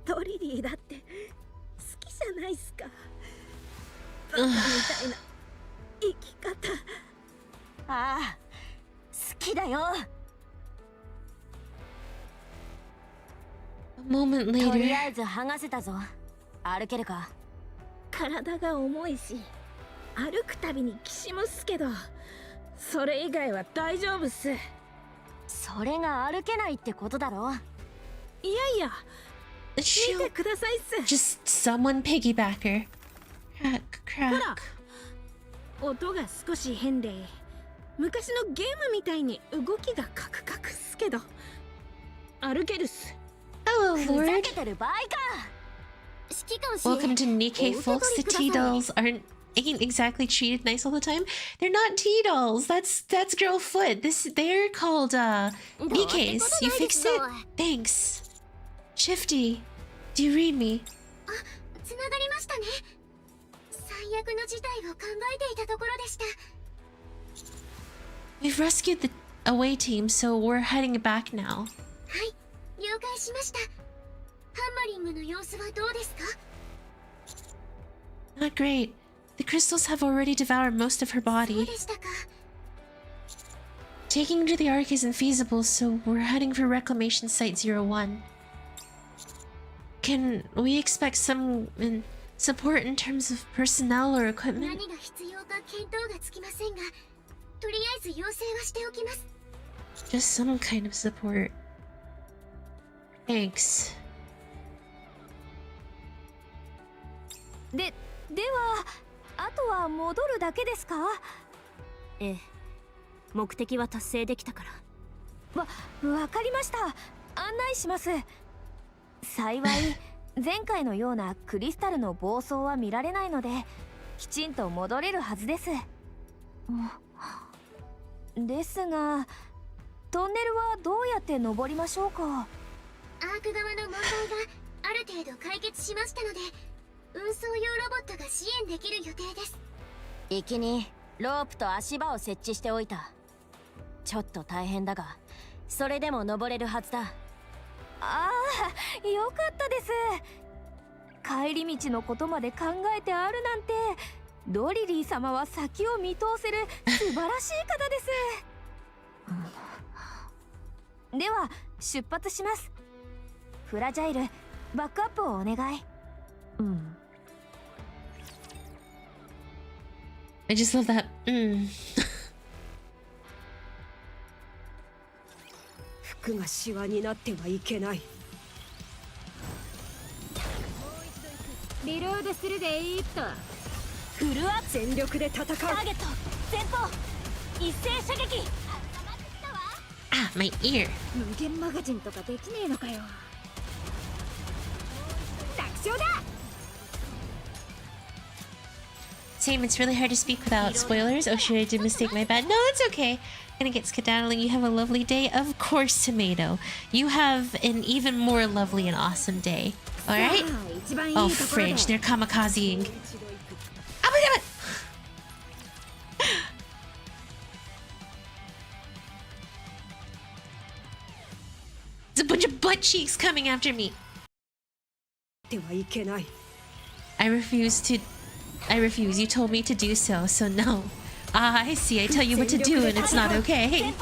トリリーだって好きじゃないっすか。バカみたいな生き方。ああ、好きだよ。A moment とり later. あえず剥がせたぞ。歩けるか。体が重いし歩くたびにきしむっすけど、それ以外は大丈夫っす。それが歩けないってことだろ。いやいや、 The 見て shield. くださいっす。 Just someone piggyback her. Crack, ほ crack. ら、音が少し変で昔のゲームみたいに動きがカクカクっすけど歩けるっす。 Hello, ふざ Lord. けてる場合か。指揮官氏。 Welcome to Nikke, folks. The T-dolls ain't exactly treated nice all the time. They're not T-dolls. That's girl foot. They're called Nikkes. You fixed it? Thanks. Shifty, do you read me? つながりましたね。最悪の事態を考えていたところでした。 We've rescued the away team, so we're heading back now. はい、了解しました。ハンマリングの様子はどうですか？ Not great. The crystals have already devoured most of her そう body. でしたか。 Taking her to the Ark isn't feasible, so we're heading for Reclamation Site 01. Can we expect some support in terms of personnel or equipment? 何が必要か見当がつきませんが、とりあえず要請はしておきます。 Just some kind of support. Thanks. ではあとは戻るだけですか？ええ、目的は達成できたから。わかりました。案内します。幸い前回のようなクリスタルの暴走は見られないのできちんと戻れるはずです。ですがトンネルはどうやって登りましょうか？アーク側の問題がある程度解決しましたので、運送用ロボットが支援できる予定です。行きにロープと足場を設置しておいた。ちょっと大変だがそれでも登れるはずだ。ああ、よかったです。帰り道のことまで考えてあるなんて、ドリリー様は先を見通せる素晴らしい方です。では出発します。フラジャイル、バックアップをお願い。I just love that. 服がシワになってはいけない。リロードするでいいと。フルア全力で戦う。ターゲット前方一斉射撃。 Ah, my ear. 無限マガジンとかできねえのかよ。楽勝だ。Same, it's really hard to speak without spoilers. Oh shoot, I did mistake, my bad. No, that's okay. Gonna get skedaddling. You have a lovely day. Of course, Tomato. You have an even more lovely and awesome day. Alright? Oh, fridge. They're kamikazeing. Oh my god! There's a bunch of butt cheeks coming after me. I refuse to... I refuse. You told me to do so, so no. Ah, I see. I tell you what to do and it's not okay.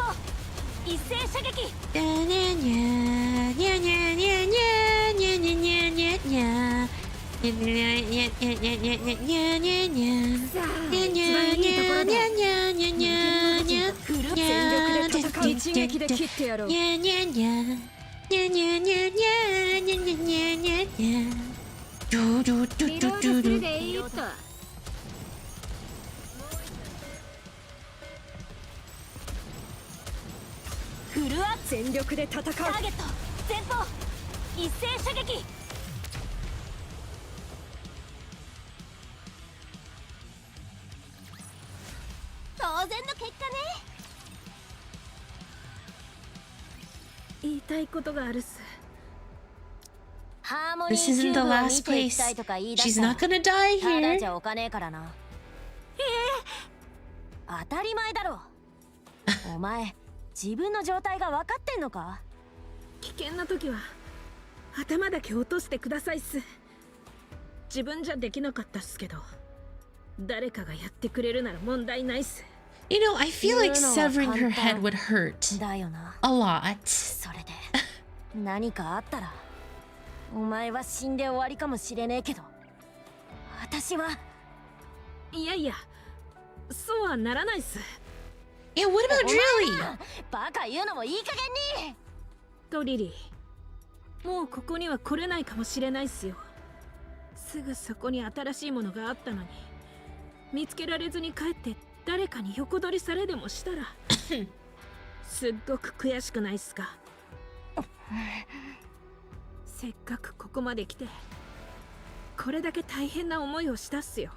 This isn't the last place. She's not gonna die here. 当たり前だろ。お前、自分の状態が分かってんのか？危険な時は頭だけ落としてくださいっす。自分じゃできなかったっすけど、誰かがやってくれるなら問題ないっす。You know, I feel like severing her head would hurt a lot. それで何かあったら、お前は死んで終わりかもしれねえけど、私は。いやいや、そうはならないっす。Yeah, what about Drilly? バカ言うのもいい加減に。トリリー、もうここには来れないかもしれないっすよ。すぐそこに新しいものがあったのに、見つけられずに帰って誰かに横取りされでもしたらすっごく悔しくないっすか？せっかくここまで来てこれだけ大変な思いをしたっすよ。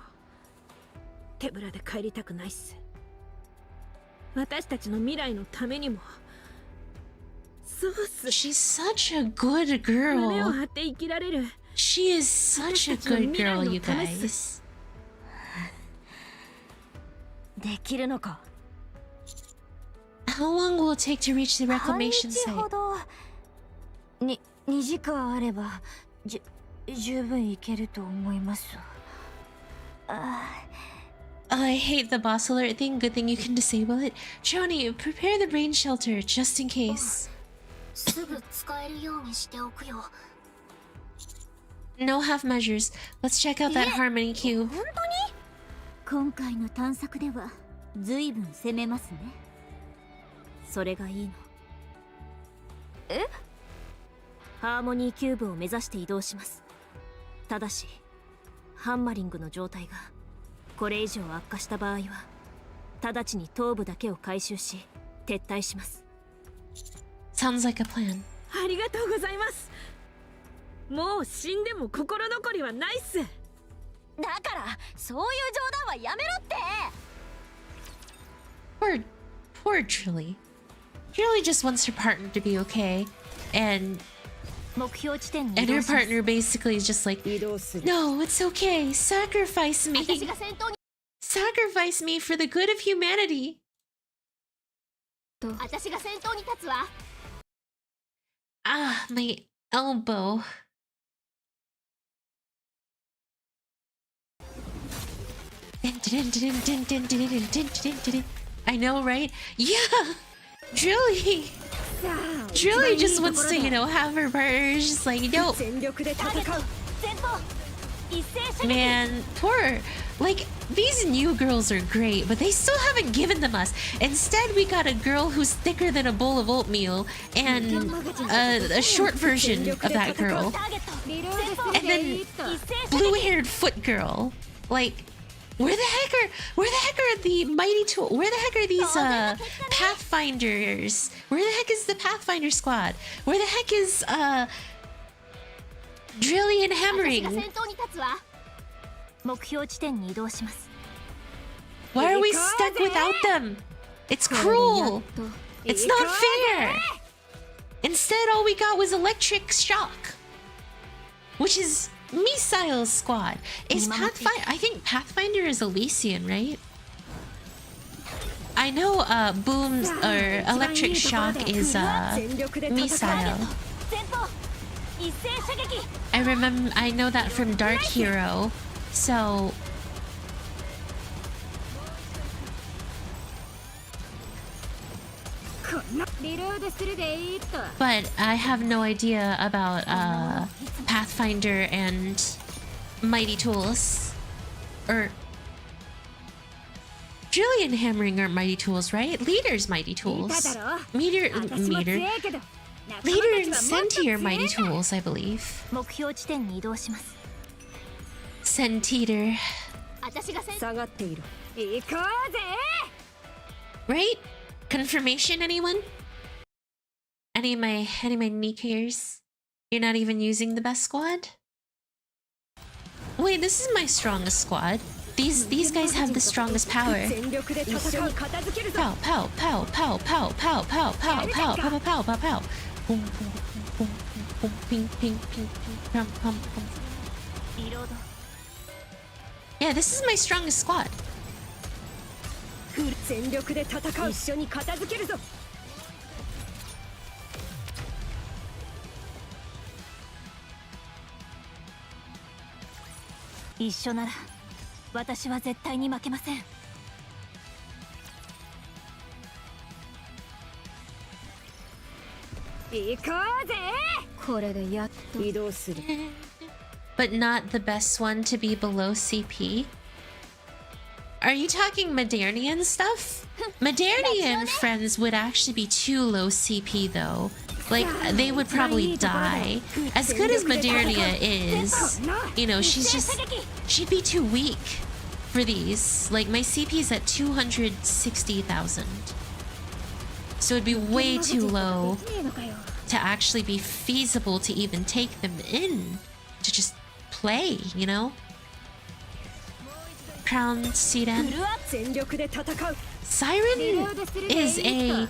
手ぶらで帰りたくないっす。私たちの未来のためにも。そうっす。 She's such a good 胸を girl. 張って生きられる。 She is such a good girl, you guys. できるのか？ How long will it take to reach the reclamation 半日ほ site? ど。2時間あれば十分いけると思います。I hate the boss alert thing. Good thing you can disable it. Joni, prepare the brain shelter just in case. すぐ使えるようにしておくよ。 No half measures. Let's check out that harmony cube. 本当に？今回の探索では随分攻めますね。それがいいの。え？ハーモニーキューブを目指して移動します。ただしハンマリングの状態がこれ以上悪化した場合は直ちに頭部だけを回収し撤退します。 Sounds like a plan. ありがとうございます。もう死んでも心残りはないっす。だからそういう冗談はやめろって。 Poor Trilly. Trilly just wants her partner to be okay, and 目標地点に her 移動します。 partner basically is just like, no, it's okay. Sacrifice me. 私が先頭に。 Sacrifice me for the good of humanity. 私が先頭に立つわ。 Ah, my elbow. I know, right? Yeah! Drilly! Drilly just wants to, you know, have her partner just like, no. Man, poor. Like, these new girls are great, but they still haven't given them us. Instead, we got a girl who's thicker than a bowl of oatmeal and a short version of that girl. And then blue-haired foot girl. Like, where the heck are the mighty tool? Where the heck are these pathfinders? Where the heck is the pathfinder squad? Where the heck is Drilly and hammering? 目標地点に移動します。Why are we stuck without them? It's cruel. It's not fair. Instead, all we got was electric shock, which is Missile Squad. Is Pathfinder? I think Pathfinder is Elysian, right? I know Boom's or Electric Shock is Missile. I know that from Dark Hero, so but I have no idea about Pathfinder and Mighty Tools. Or Drillion Hammering are Mighty Tools, right? Leader's Mighty Tools. Leader and Senti are Mighty Tools, I believe. Sentiter. Right? Confirmation, anyone? Any of my Nikkers? You're not even using the best squad? Wait, this is my strongest squad. These guys have the strongest power. Pow, pow, pow, pow, pow, pow, pow, pow, pow, pow, pow, pow, pow. Boom, boom, boom, boom, ping, ping, ping, ping, pum, pum, pum. Yeah, this is my strongest squad. But not the best one to be below CP? Are you talking Modernian stuff? Modernian friends would actually be too low CP though. Like, they would probably die. As good as Modernia is, you know, she'd be too weak for these. Like, my CP's at 260,000. So it'd be way too low to actually be feasible to even take them in. To just play, you know? Crown Siren. Siren is a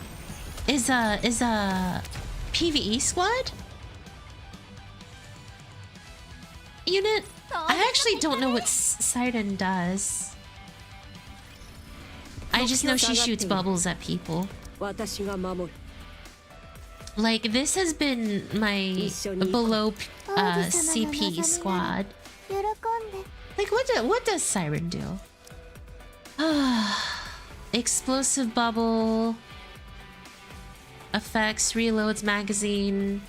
PvE squad unit. I actually don't know what Siren does. I just know she shoots bubbles at people. Like, this has been my below CP squad. Like, what does Siren do? Explosive bubble. Effects, reloads, magazine.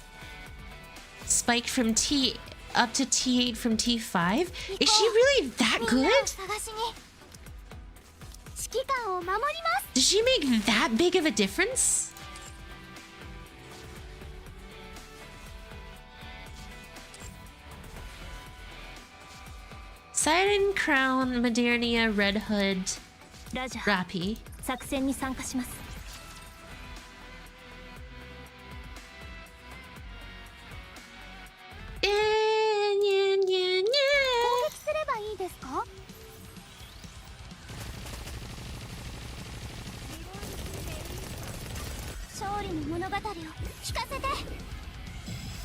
Spike from T up to T8 from T5? Is she really that good? Does she make that big of a difference? Siren, Crown, Modernia, Red Hood, Rapi.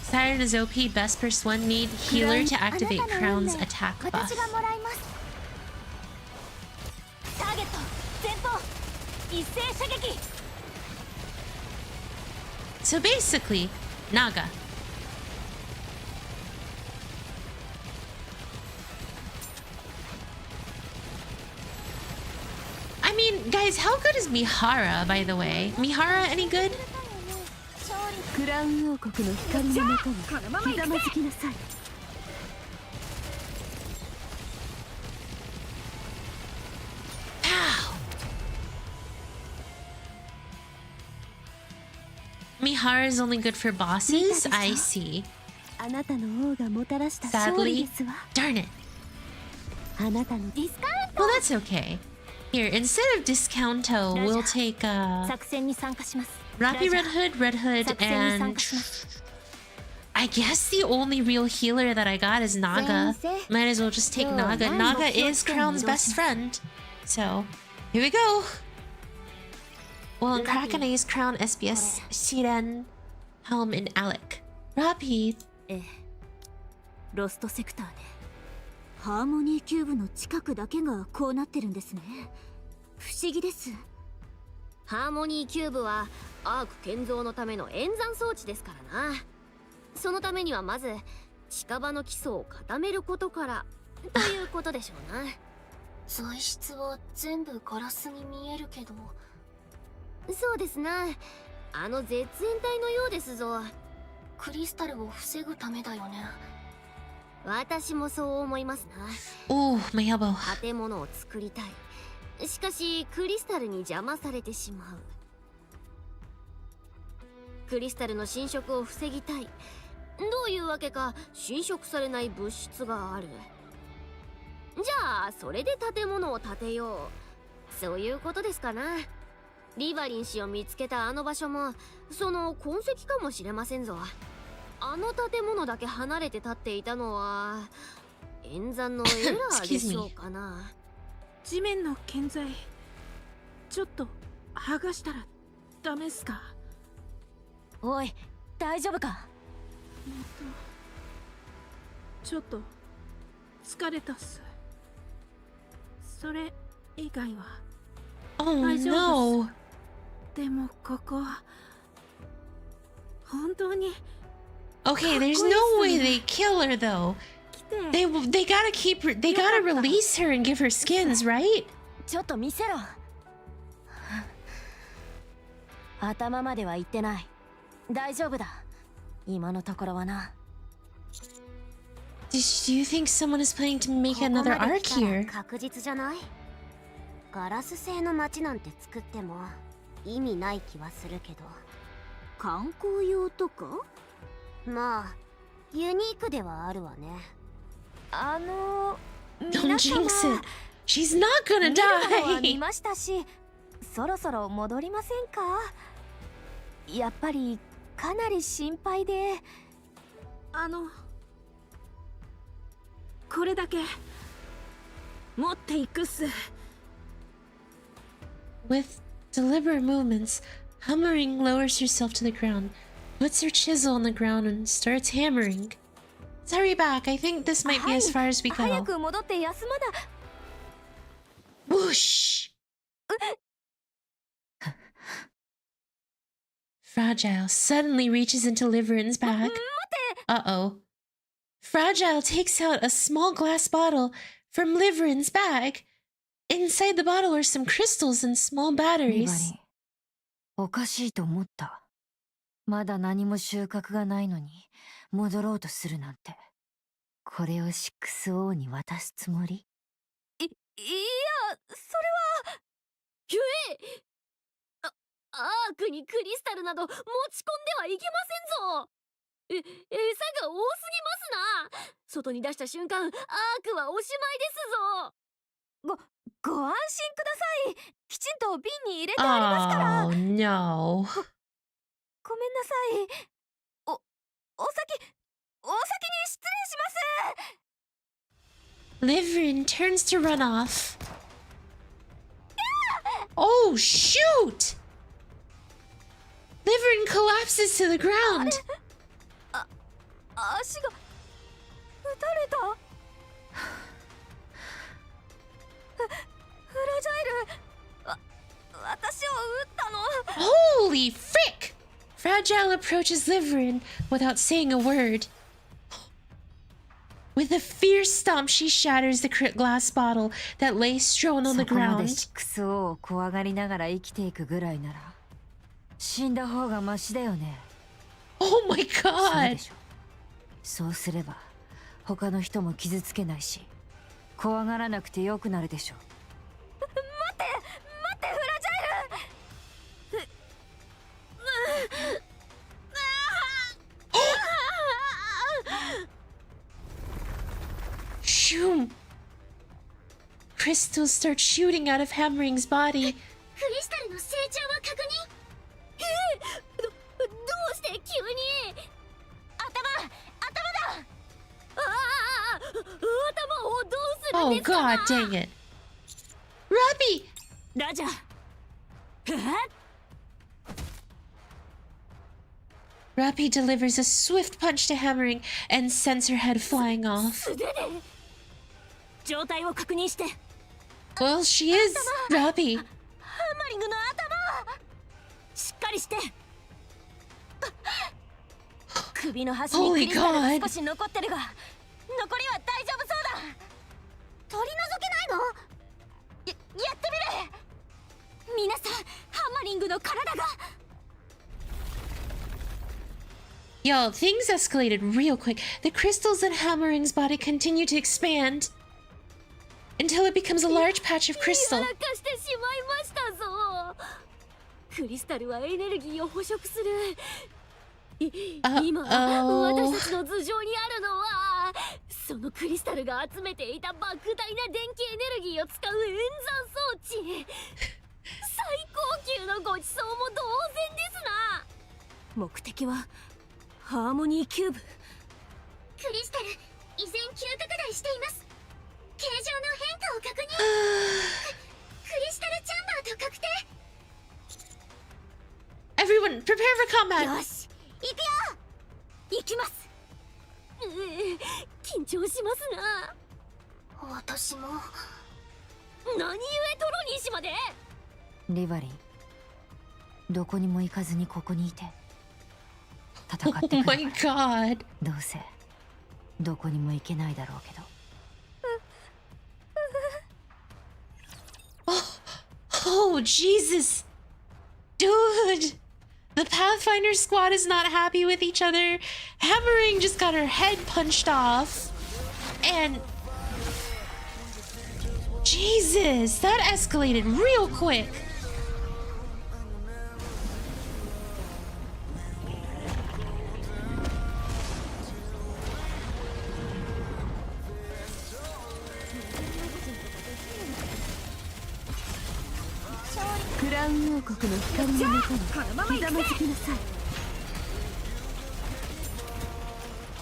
Siren is OP, best purse 1, need healer to activate Crown's attack buff. So basically, Naga. I mean, guys, how good is Mihara, by the way? Mihara any good? Pow! Mihara is only good for bosses? I see. Sadly, darn it. Well, that's okay. Here, instead of Discounto, we'll take Rapi Red Hood, and I guess the only real healer that I got is Naga. Might as well just take Naga. Naga is Crown's best friend, so Here we go. Well, Krakene's crown SBS Siren Helm and Alec. Rapi. ええ、ロストセクターね。ハーモニーキューブの近くだけがこうなってるんですね。不思議です。ハーモニーキューブはアーク建造のための演算装置ですからな。そのためにはまず近場の基礎を固めることからということでしょうな。材質は全部ガラスに見えるけど。そうですな。あの絶縁体のようですぞ。クリスタルを防ぐためだよね。私もそう思いますな。Oh, my elbow. 建物を作りたい。しかしクリスタルに邪魔されてしまう。クリスタルの侵食を防ぎたい。どういうわけか侵食されない物質がある。じゃあそれで建物を建てよう。そういうことですかな。リバリン氏を見つけたあの場所もその痕跡かもしれませんぞ。あの建物だけ離れて立っていたのは演算のエラーでしょうかな。地面の建材ちょっと剥がしたらダメっすか？おい、大丈夫か？ちょっと疲れたっす。それ以外は Oh 大丈夫 no. っす。でもここ本当に Okay, there's no way they kill her though. 来て They gotta keep her. They gotta release her and give her skins, right? ちょっと見せろ。頭までは行ってない。大丈夫だ。今のところはな。Do you think someone is planning to make another arc here? 確実じゃない？ガラス製の街なんて作っても意味ない気はするけど。観光用とか？まあユニークではあるわね。Don't jinx it. She's not gonna 見 die. ましたし、そろそろ戻りませんか？やっぱりかなり心配で。これだけ持っていくっす。With deliberate movements, Hammering lowers herself to the ground, puts her chisel on the ground, and starts hammering. Let's hurry back. I think this might be as far as we 早 go. く戻って休まだ。 Whoosh! Fragile suddenly reaches into Liverin's bag. Uh-oh. Fragile takes out a small glass bottle from Liverin's bag. Inside the bottle are some crystals and small リバリ batteries. ン、おかしいと思った。まだ何も収穫がないのに戻ろうとするなんて。これを 6O に渡すつもり？いや、それはゆえアークにクリスタルなど持ち込んではいけませんぞ。餌が多すぎますな。外に出した瞬間アークはおしまいですぞ。ご安心ください。きちんと瓶に入れてありますから。 Oh no. ごめんなさい。お先に失礼します。 Liverin turns to run off. Oh shoot! Liverin collapses to the ground. 足が撃たれた。フラジャイル、私を撃ったの。 Holy frick! Fragile approaches Liverin without saying a word. With a fierce stomp, she shatters the glass bottle that lay strewn on the そこまで ground. 6O を怖がりながら生きていくぐらいなら死んだ方がマシだよね。 Oh my そう god! でしょ。そうすれば他の人も傷つけないし怖がらなくてよくなるでしょ。待ってフラジャイル。Shoom! Crystals start shooting out of Hammering's body. クリスタルの成長は確認。どうして急に頭だ。頭をどうするん Oh ですか？ god dang it. Rapi! ラジャー。Rapi delivers a swift punch to Hammering and sends her head flying off. 素手で状態を確認して。 Well, she is Rapi. ハンマリングの頭しっかりして。首の端にクリスタルが少し残ってるが、残りは大丈夫そうだ。取り除けないの？やってみる。皆さん、ハンマリングの体が。 Yo, things escalated real quick. The crystals in Hammering's body continue to expand until it becomes a large patch of crystal. やらかしてしまいましたぞ。クリスタルはエネルギーを捕食する。今私たちの頭上にあるのはそのクリスタルが集めていた莫大な電気エネルギーを使う演算装置。最高級のごちそうも同然ですな。目的はハーモニーキューブ。クリスタル、依然急拡大しています。形状の変化を確認。クリスタルチャンバーと確定。 Everyone, prepare for combat. よし、行くよ。行きます。緊張しますな。私も。何故トロニー氏まで。リバリン、どこにも行かずにここにいて戦ってく Oh れば my god. どうせどこにも行けないだろうけど。 Oh, Jesus. Dude. The Pathfinder squad is not happy with each other. Hammering just got her head punched off. And... Jesus, that escalated real quick.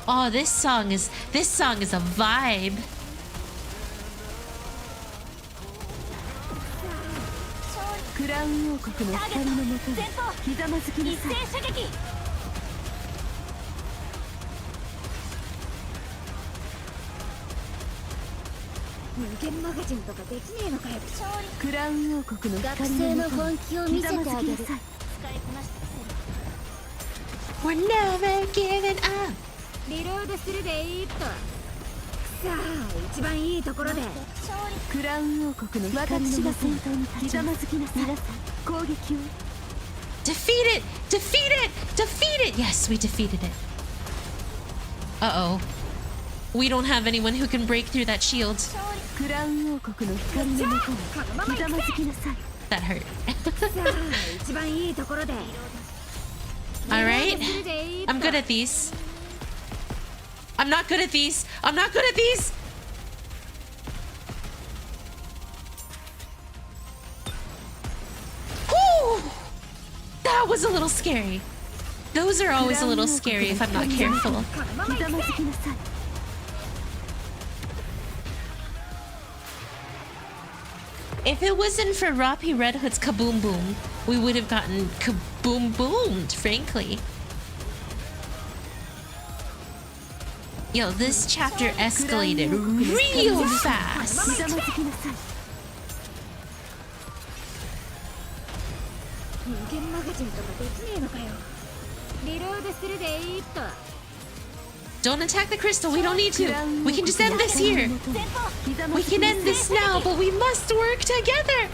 Oh, this song is a vibe. クラウン王国の光のもとにひざまずきなさい。一斉射撃。無限マガジンとかできねえのかよ。クラウン王国の学光生ののもとに本気を見せてあげる。ひざまずきなさい。 We're never giving up. リロードするでいいと。さあ、一番いいところで。クラウン王国の光のもとにひざまずきなさい。攻撃を。 Defeat it! Defeat it! Defeat it! Yes, we defeated it. Uh-oh. We don't have anyone who can break through that shield. クラウン王国の光のもとにひざまずきなさい。 That hurt. さあ、一番いいところで。 Alright. I'm good at these. I'm not good at these. I'm not good at these. Whew! That was a little scary. Those are always a little scary if I'm not careful. ひざまずきなさい。 If it wasn't for Rapi Red Hood's kaboom boom, we would have gotten kaboom boomed, frankly. Yo, this chapter escalated real fast. ひざまずきなさい。無限マガジンとかできねえのかよ。リロードするでいいと。 Don't attack the crystal, we don't need to. We can just end this here. We can end this now, but we must work together.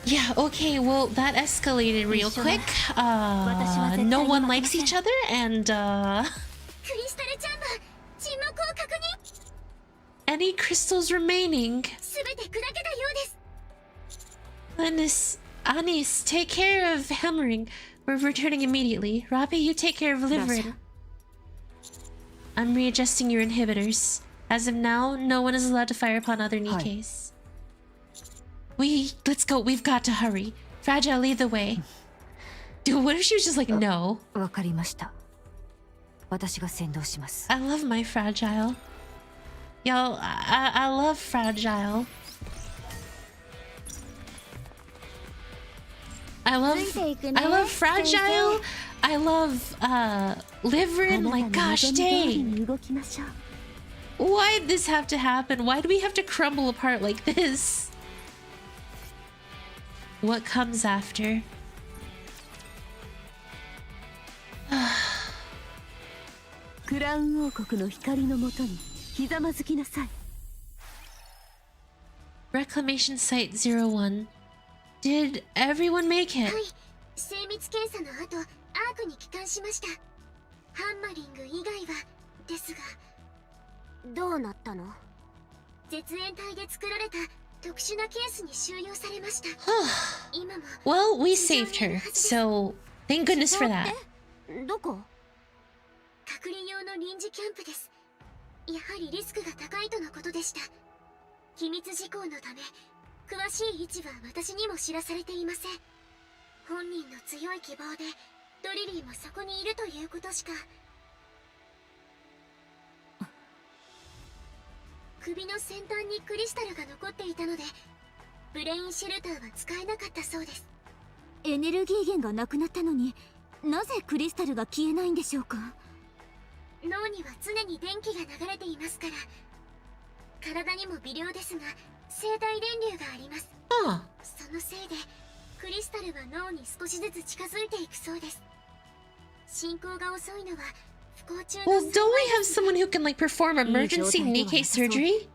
Yeah, okay, well, that escalated real quick. No one likes each other, and, クリスタルチャンバー、沈黙を確認。 any crystals remaining. すべて砕けたようです。 Anis, take care of Hammering. We're returning immediately. Rapi, you take care of Livering. I'm readjusting your inhibitors. As of now, no one is allowed to fire upon other Nikkes. Let's go. We've got to hurry. Fragile, lead the way. Dude, what if she was just like, no? わかりました。私が先導します。 I love my Fragile. Yo, I love Fragile. I love Fragile. I love Liverin. Like, gosh dang. Why'd this have to happen? Why do we have to crumble apart like this? What comes after? Reclamation Site 01. Did everyone make it? 精密検査の後、アークに帰還しました。ハンマリング以外はですが、どうなったの？絶縁体で作られた特殊なケースに収容されました。今も Well, we saved her, so thank goodness for that. どこ？隔離用の臨時キャンプです。やはりリスクが高いとのことでした。機密事項のため、詳しい位置は私にも知らされていません。本人の強い希望で、ドリリーもそこにいるということしか。首の先端にクリスタルが残っていたので、ブレインシェルターは使えなかったそうです。エネルギー源がなくなったのに、なぜクリスタルが消えないんでしょうか？脳には常に電気が流れていますから、体にも微量ですが生体電流があります。そのせいでクリスタルは脳に少しずつ近づいていくそうです。進行が遅いのは不幸中の Well, don't we have someone who can like perform emergency Nikke surgery?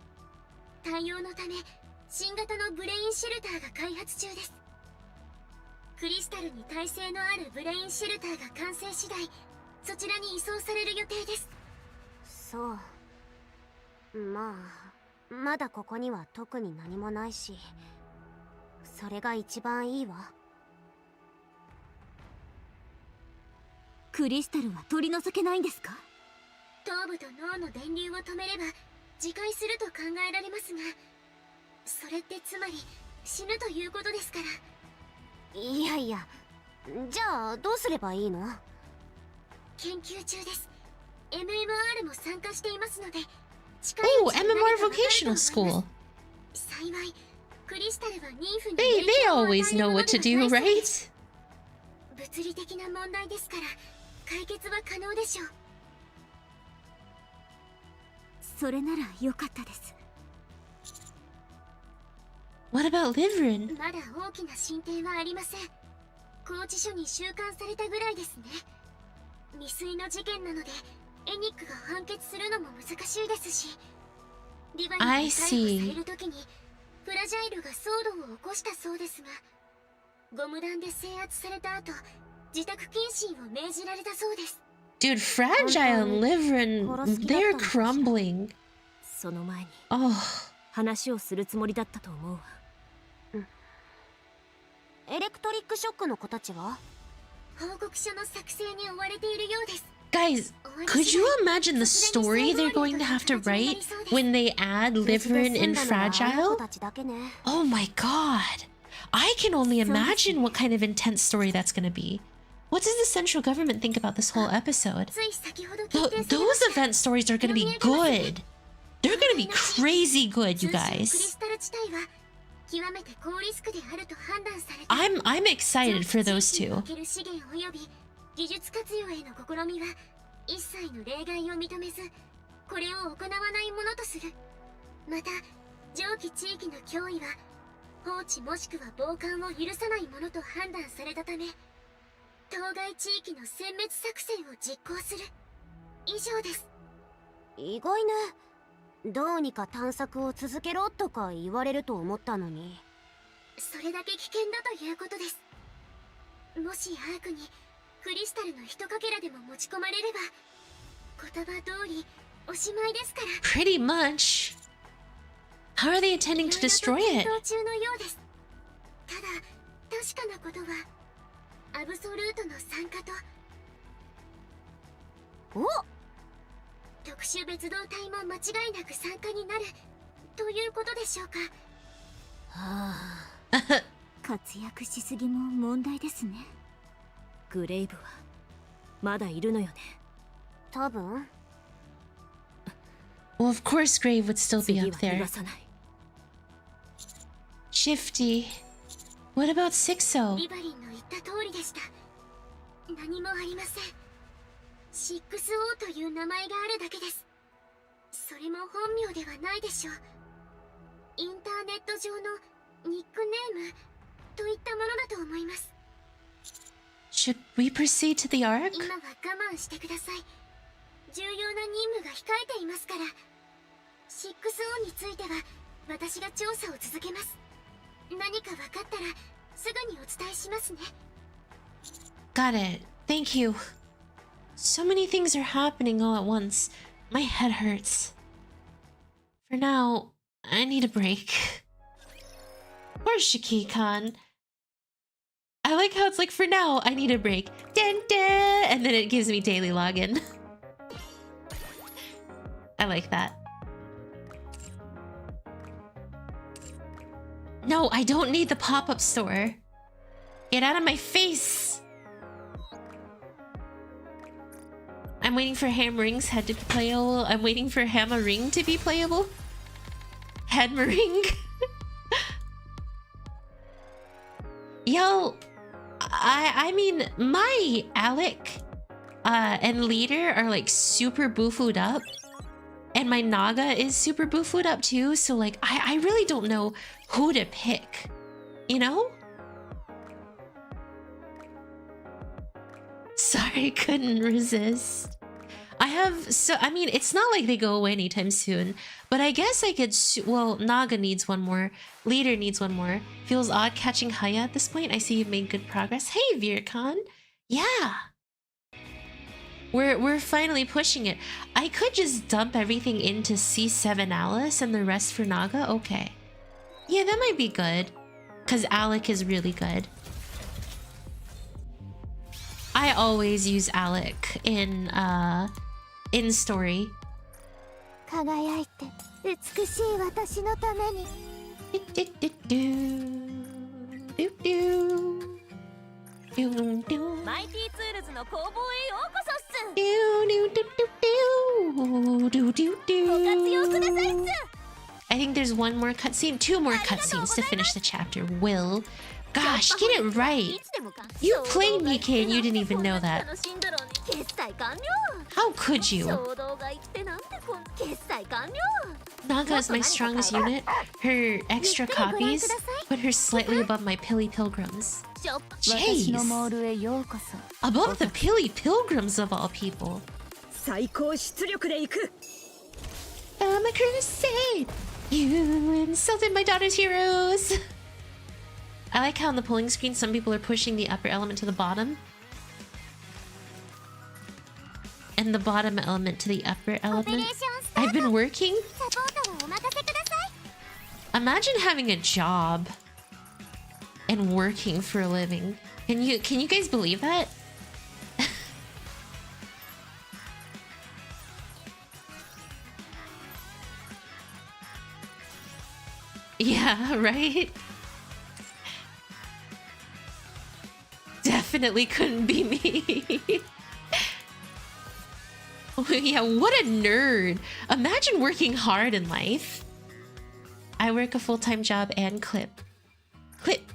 対応のため新型のブレインシェルターが開発中です。クリスタルに耐性のあるブレインシェルターが完成次第、そちらに移送される予定です。そう。まあ、まだここには特に何もないし、それが一番いいわ。クリスタルは取り除けないんですか？頭部と脳の電流を止めれば自壊すると考えられますが、それってつまり死ぬということですから。いやいや、じゃあどうすればいいの？研究中です。MMR も参加していますので。Oh, MMR Vocational School. 幸い、クリスタルは妊婦に They always know what to do, right? 物理的な問題ですから解決は可能でしょう。それなら良かったです。What about Liverin? まだ大きな進展はありません。拘置所に収監されたぐらいですね。未遂の事件なのでエニックが判決するのも難しいですし、リヴァに逮捕される時にフラジャイルが騒動を起こしたそうですが、ゴム弾で制圧された後、自宅謹慎を命じられたそうです。 Dude, Fragile and Liverin, they're crumbling. その前に Oh, 話をするつもりだったと思うわ。エレクトリックショックの子たちは報告書の作成に追われているようです。 guys, could you imagine the story they're going to have to write when they add Liverin and Fragile? Oh my god. I can only imagine what kind of intense story that's gonna be. What does the central government think about this whole episode? Those event stories are gonna be good. They're gonna be crazy good, you guys. I'm excited for those two. 技術活用への試みは一切の例外を認めず、これを行わないものとする。また、上記地域の脅威は放置もしくは傍観を許さないものと判断されたため、当該地域の殲滅作戦を実行する。以上です。意外ね。どうにか探索を続けろとか言われると思ったのに。それだけ危険だということです。もしアークにクリスタルのひとかけらでも持ち込まれれば、言葉通りおしまいですから。 Pretty much. How are they intending to destroy it? 中のようです。ただ確かなことはアブソルートの参加と特殊別動隊も間違いなく参加になるということでしょうか。はあ活躍しすぎも問題ですね。グレイブはまだいるのよね。多分 Well, of course Grave would still be 次 up は逃 there. がさない Shifty. What about Sixo? リバリンの言った通りでした。何もありません。6O という名前があるだけです。それも本名ではないでしょう。インターネット上のニックネームといったものだと思います。 Should we proceed to the Ark? 今は我慢してください。重要な任務が控えていますから。6O については私が調査を続けます。何か分かったらすぐにお伝えしますね。 Got it. Thank you. So many things are happening all at once. My head hurts. For now, I need a break. Poor Shiki-kan. I like how it's like, for now, I need a break. Dun, dun, and then it gives me daily login. I like that. No, I don't need the pop-up store. Get out of my face. I'm waiting for Hammering's head to be playable. I'm waiting for Hammering to be playable. Hammering. Yo, I mean, my Alec and Leader are like super boofued up. And my Naga is super boofued up too. So like, I really don't know who to pick, you know? Sorry, couldn't resist. I mean, it's not like they go away anytime soon, but I guess I could, well, Naga needs one more, Leader needs one more. Feels odd catching Haya at this point. I see you've made good progress. Hey, Vircon. Yeah. We're finally pushing it. I could just dump everything into C7 Alice and the rest for Naga. Okay. Yeah, that might be good. Because Alec is really good. I always use Alec in story. 輝いて美しい私のために。マイティツールズの工房へようこそっす。ご活用くださいっす。 I think there's one more cutscene, two more cutscenes to finish the chapter. Will, gosh, get it right. You played Nikke and you didn't even know that. How could you? Naga is my strongest unit. Her extra copies put her slightly above my Pilly Pilgrims. Jeez. Above the Pilly Pilgrims of all people. 最高出力で行く。 I'm a crusade. You insulted my daughter's heroes. I like how on the pulling screen some people are pushing the upper element to the bottom. And the bottom element to the upper element. I've been working. Imagine having a job and working for a living. Can you guys believe that? Yeah, right? Definitely couldn't be me. Oh, yeah, what a nerd. Imagine working hard in life. I work a full-time job and clip. Clip.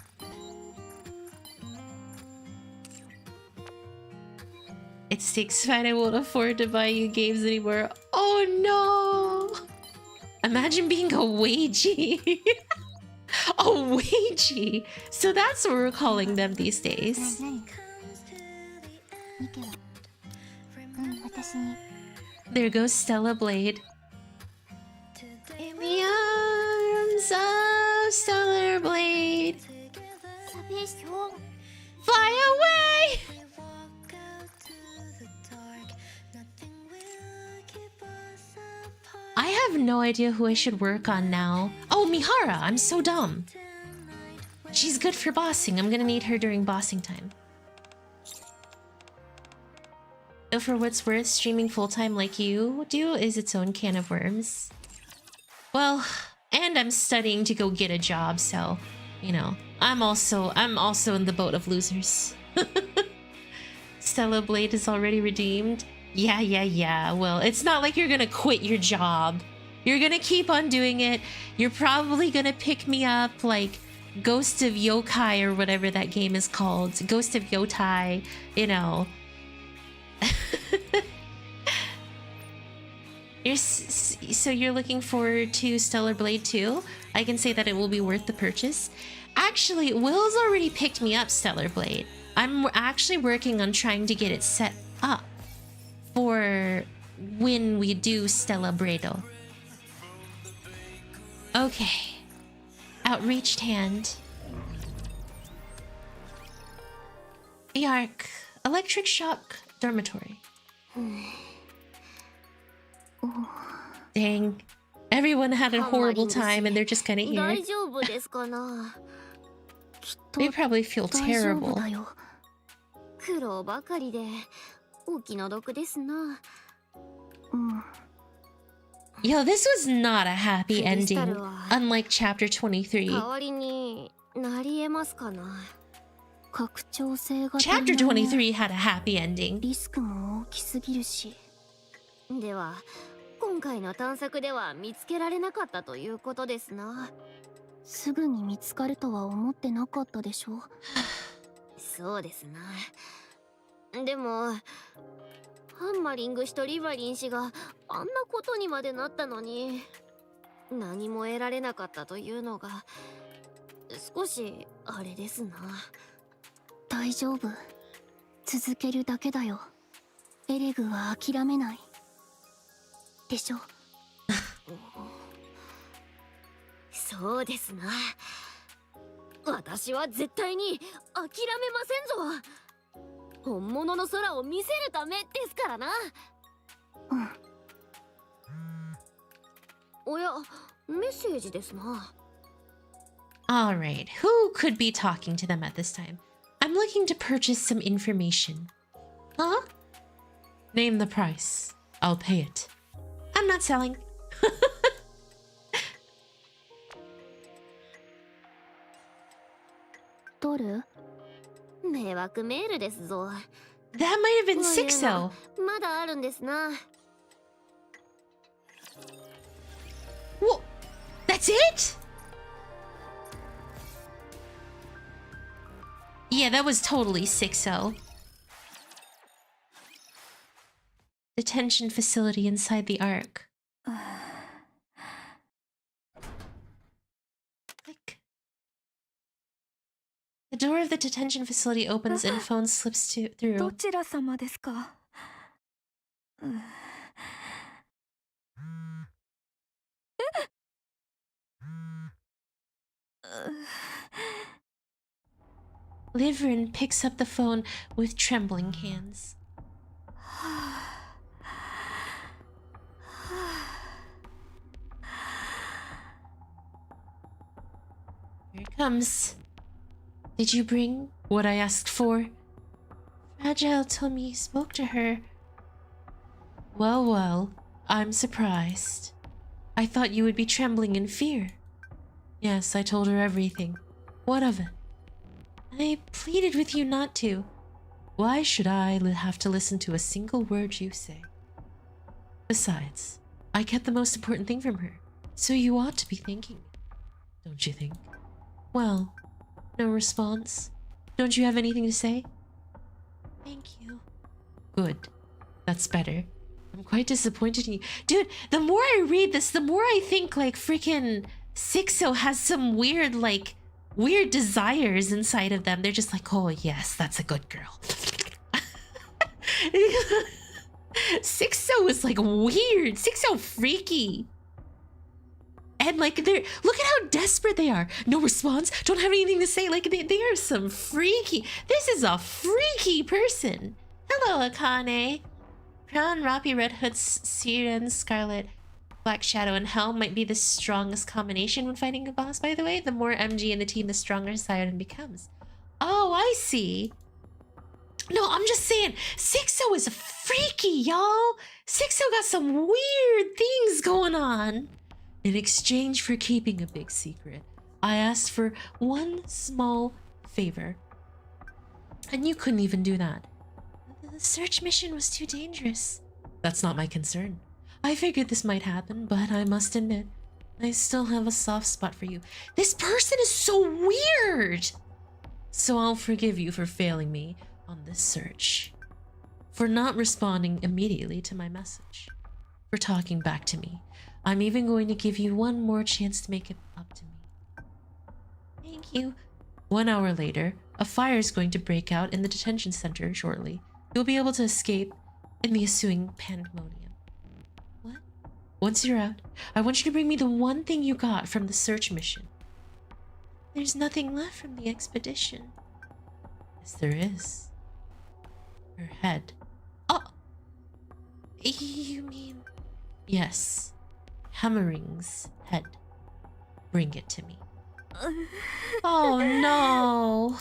It stakes fine, I won't afford to buy you games anymore. Oh no! Imagine being a wagey. A wagey. So that's what we're calling them these days. There goes Stella Blade. In the arms of Stellar Blade. Fly away! I have no idea who I should work on now. Oh, Mihara! I'm so dumb. She's good for bossing. I'm gonna need her during bossing time. Though for what's worth, streaming full-time like you do is its own can of worms. Well, and I'm studying to go get a job, so, you know, I'm also in the boat of losers. Stella Blade is already redeemed. Yeah. Well, it's not like you're gonna quit your job. You're gonna keep on doing it. You're probably gonna pick me up like Ghost of Yokai or whatever that game is called. Ghost of Yotai, you know. So you're looking forward to Stellar Blade 2? I can say that it will be worth the purchase. Actually, Will's already picked me up Stellar Blade. I'm actually working on trying to get it set up for when we do Stella Bredo. Okay. Outreached hand. Yark. Electric shock dormitory. Dang. Everyone had a horrible time and they're just kind of here. They probably feel terrible. Yo, this was not a happy ending, unlike chapter 23. Chapter 23 had a happy ending. では、今回の探索では見つけられなかったということですな。すぐに見つかるとは思ってなかったでしょ。そうですな。でも、ハンマリング氏とリヴァリン氏があんなことにまでなったのに、何も得られなかったというのが少しあれですな。大丈夫。続けるだけだよ。エレグは諦めない。でしょ。そうですな。私は絶対に諦めませんぞ。本物の空を見せるためですからな。うん。おや、メッセージですな。Alright, who could be talking to them at this time? I'm looking to purchase some information. Huh? Name the price. I'll pay it. I'm not selling. 取る？迷惑メールですぞ。That might have been Sixo. まだあるんですな。Whoa, that's it? Yeah, that was totally Sixo. Detention facility inside the Ark. Click. The door of the detention facility opens and phone slips through. どちら様ですか? Livrin picks up the phone with trembling hands. Here it comes. Did you bring what I asked for? Fragile told me you spoke to her. Well, I'm surprised. I thought you would be trembling in fear. Yes, I told her everything. What of it? I pleaded with you not to. Why should I have to listen to a single word you say? Besides, I kept the most important thing from her, so you ought to be thanking me, don't you think? Well, no response. Don't you have anything to say? Thank you. Good. That's better. I'm quite disappointed in you. Dude, the more I read this, the more I think like freaking Sixo has some weird desires inside of them. They're just like, oh yes, that's a good girl. Sixo is like weird. Sixo freaky. And like look at how desperate they are. No response, don't have anything to say. Like they are some freaky. This is a freaky person. Hello, Akane. Crown, Rapi, Red Hood, Siren, Scarlet, Black Shadow, and Hell might be the strongest combination when fighting a boss, by the way. The more MG in the team, the stronger Siren becomes. Oh, I see. No, I'm just saying, Sixo is freaky, y'all. Sixo got some weird things going on. In exchange for keeping a big secret, I asked for one small favor. And you couldn't even do that. The search mission was too dangerous. That's not my concern. I figured this might happen, but I must admit, I still have a soft spot for you. This person is so weird! So I'll forgive you for failing me on this search. For not responding immediately to my message. For talking back to me. I'm even going to give you one more chance to make it up to me. Thank you. 1 hour later, a fire is going to break out in the detention center shortly. You'll be able to escape in the ensuing pandemonium. What? Once you're out, I want you to bring me the one thing you got from the search mission. There's nothing left from the expedition. Yes, there is. Her head. Oh! You mean... Yes. Hammering's head. Bring it to me. Oh no!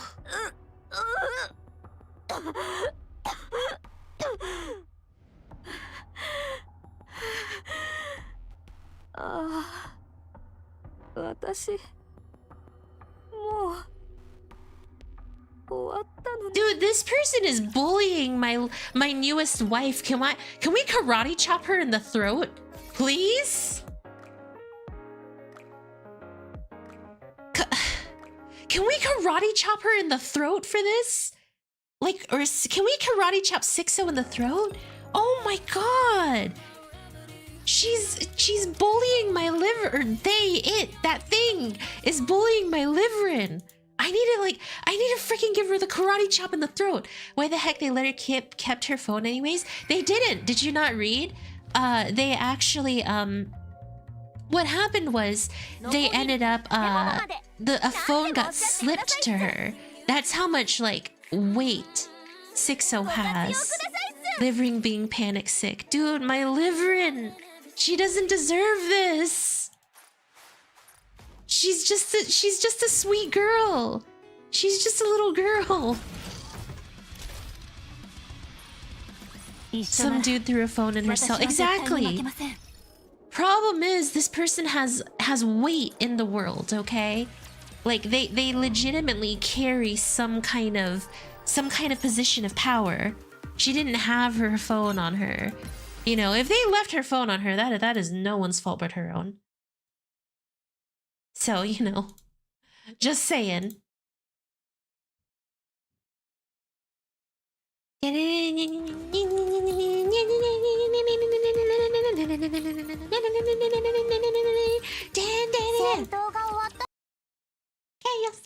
Dude, this person is bullying my newest wife. Can we karate chop her in the throat? Please? Can we karate chop her in the throat for this? Like, or can we karate chop Sixo in the throat? Oh my god! She's bullying my liver, or that thing is bullying my liver. I need to freaking give her the karate chop in the throat. Why the heck they let her kept her phone anyways? They didn't. Did you not read? They actually, what happened was they ended up, a phone got slipped to her. That's how much, like, weight Sixo has. Livering being panic sick. Dude, my liverin! She doesn't deserve this! She's just a sweet girl! She's just a little girl! Some dude threw a phone in her cell. Exactly! Problem is, this person has weight in the world, okay? Like, they legitimately carry some kind of position of power. She didn't have her phone on her. You know, if they left her phone on her, that is no one's fault but her own. So, you know, just saying. Chaos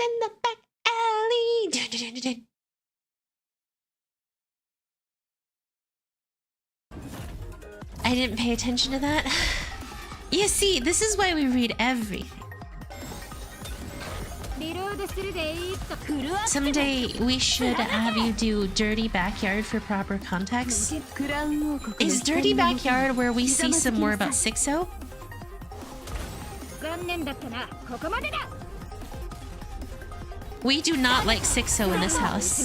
in the back alley. I didn't pay attention to that. You see, this is why we read everything. Someday we should have you do Dirty Backyard for proper context. Is Dirty Backyard where we see some more about Sixo? We do not like Sixo in this house.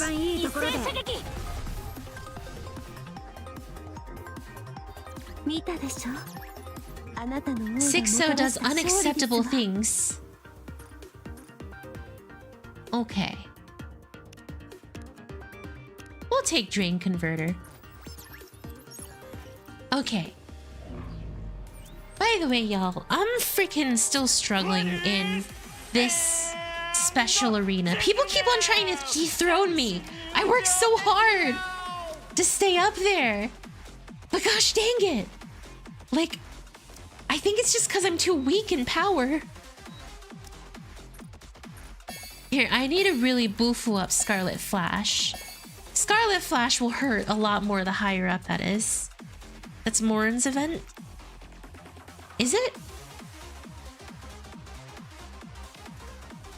Sixo does unacceptable things. Okay. We'll take Drain Converter. Okay. By the way, y'all, I'm freaking still struggling in this special arena. People keep on trying to dethrone me. I work so hard to stay up there. But gosh dang it. Like, I think it's just because I'm too weak in power. Here, I need to really boofoo up Scarlet Flash. Scarlet Flash will hurt a lot more the higher up that is. That's Morin's event? Is it?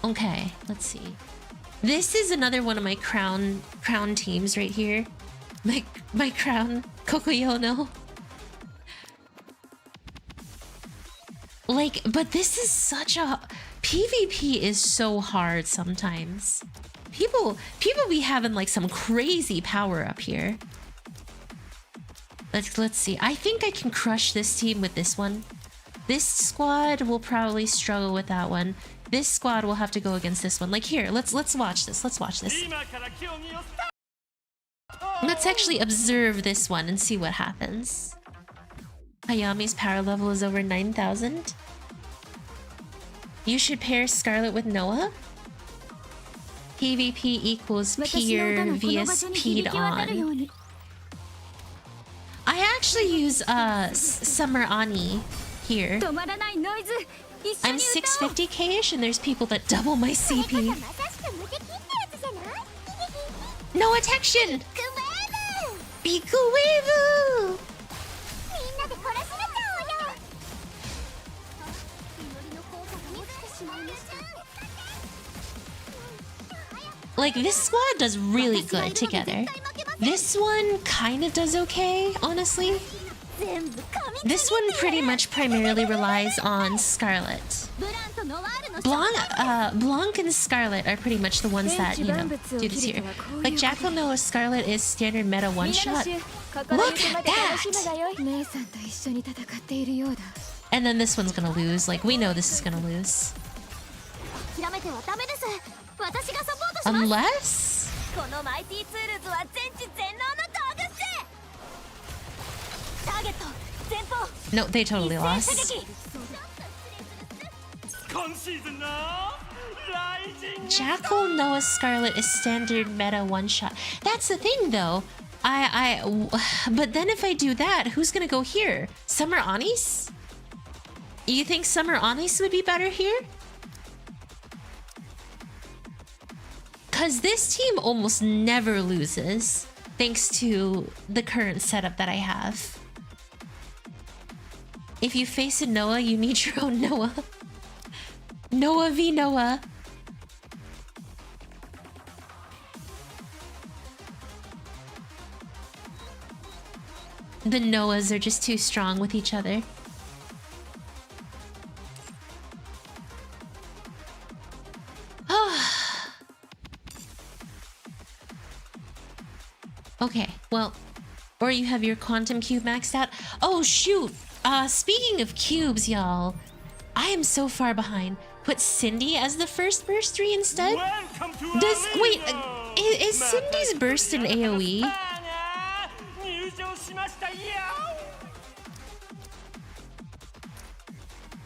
Okay, let's see. This is another one of my crown teams right here. My crown Kokoyono. Like, but this is such a... PvP is so hard sometimes. People be having like some crazy power up here. Let's see. I think I can crush this team with this one. This squad will probably struggle with that one. This squad will have to go against this one. Like here, let's watch this. Let's watch this. Let's actually observe this one and see what happens. Hayami's power level is over 9,000. You should pair Scarlet with Noah. PvP equals peer via speed on. I actually use Summer Ani here. I'm 650k-ish and there's people that double my CP. No attention! Bikuwevu! Like, this squad does really good together. This one kind of does okay, honestly. This one pretty much primarily relies on Scarlet. Blanc and Scarlet are pretty much the ones that, you know, do this here. Like, Jackal Noah Scarlet is standard meta one-shot. Look at that! And then this one's gonna lose. Like, we know this is gonna lose. Unless... No, they totally lost. Jackal Noah Scarlet is standard meta one-shot. That's the thing, though. But then if I do that, who's gonna go here? Summer Anis? You think Summer Anis would be better here? Because this team almost never loses, thanks to the current setup that I have. If you face a Noah, you need your own Noah. Noah v Noah. The Noahs are just too strong with each other. Okay, well, or you have your quantum cube maxed out. Oh shoot! Speaking of cubes, y'all, I am so far behind. Put Cindy as the first burst 3 instead? Wait, is Cindy's burst an AoE?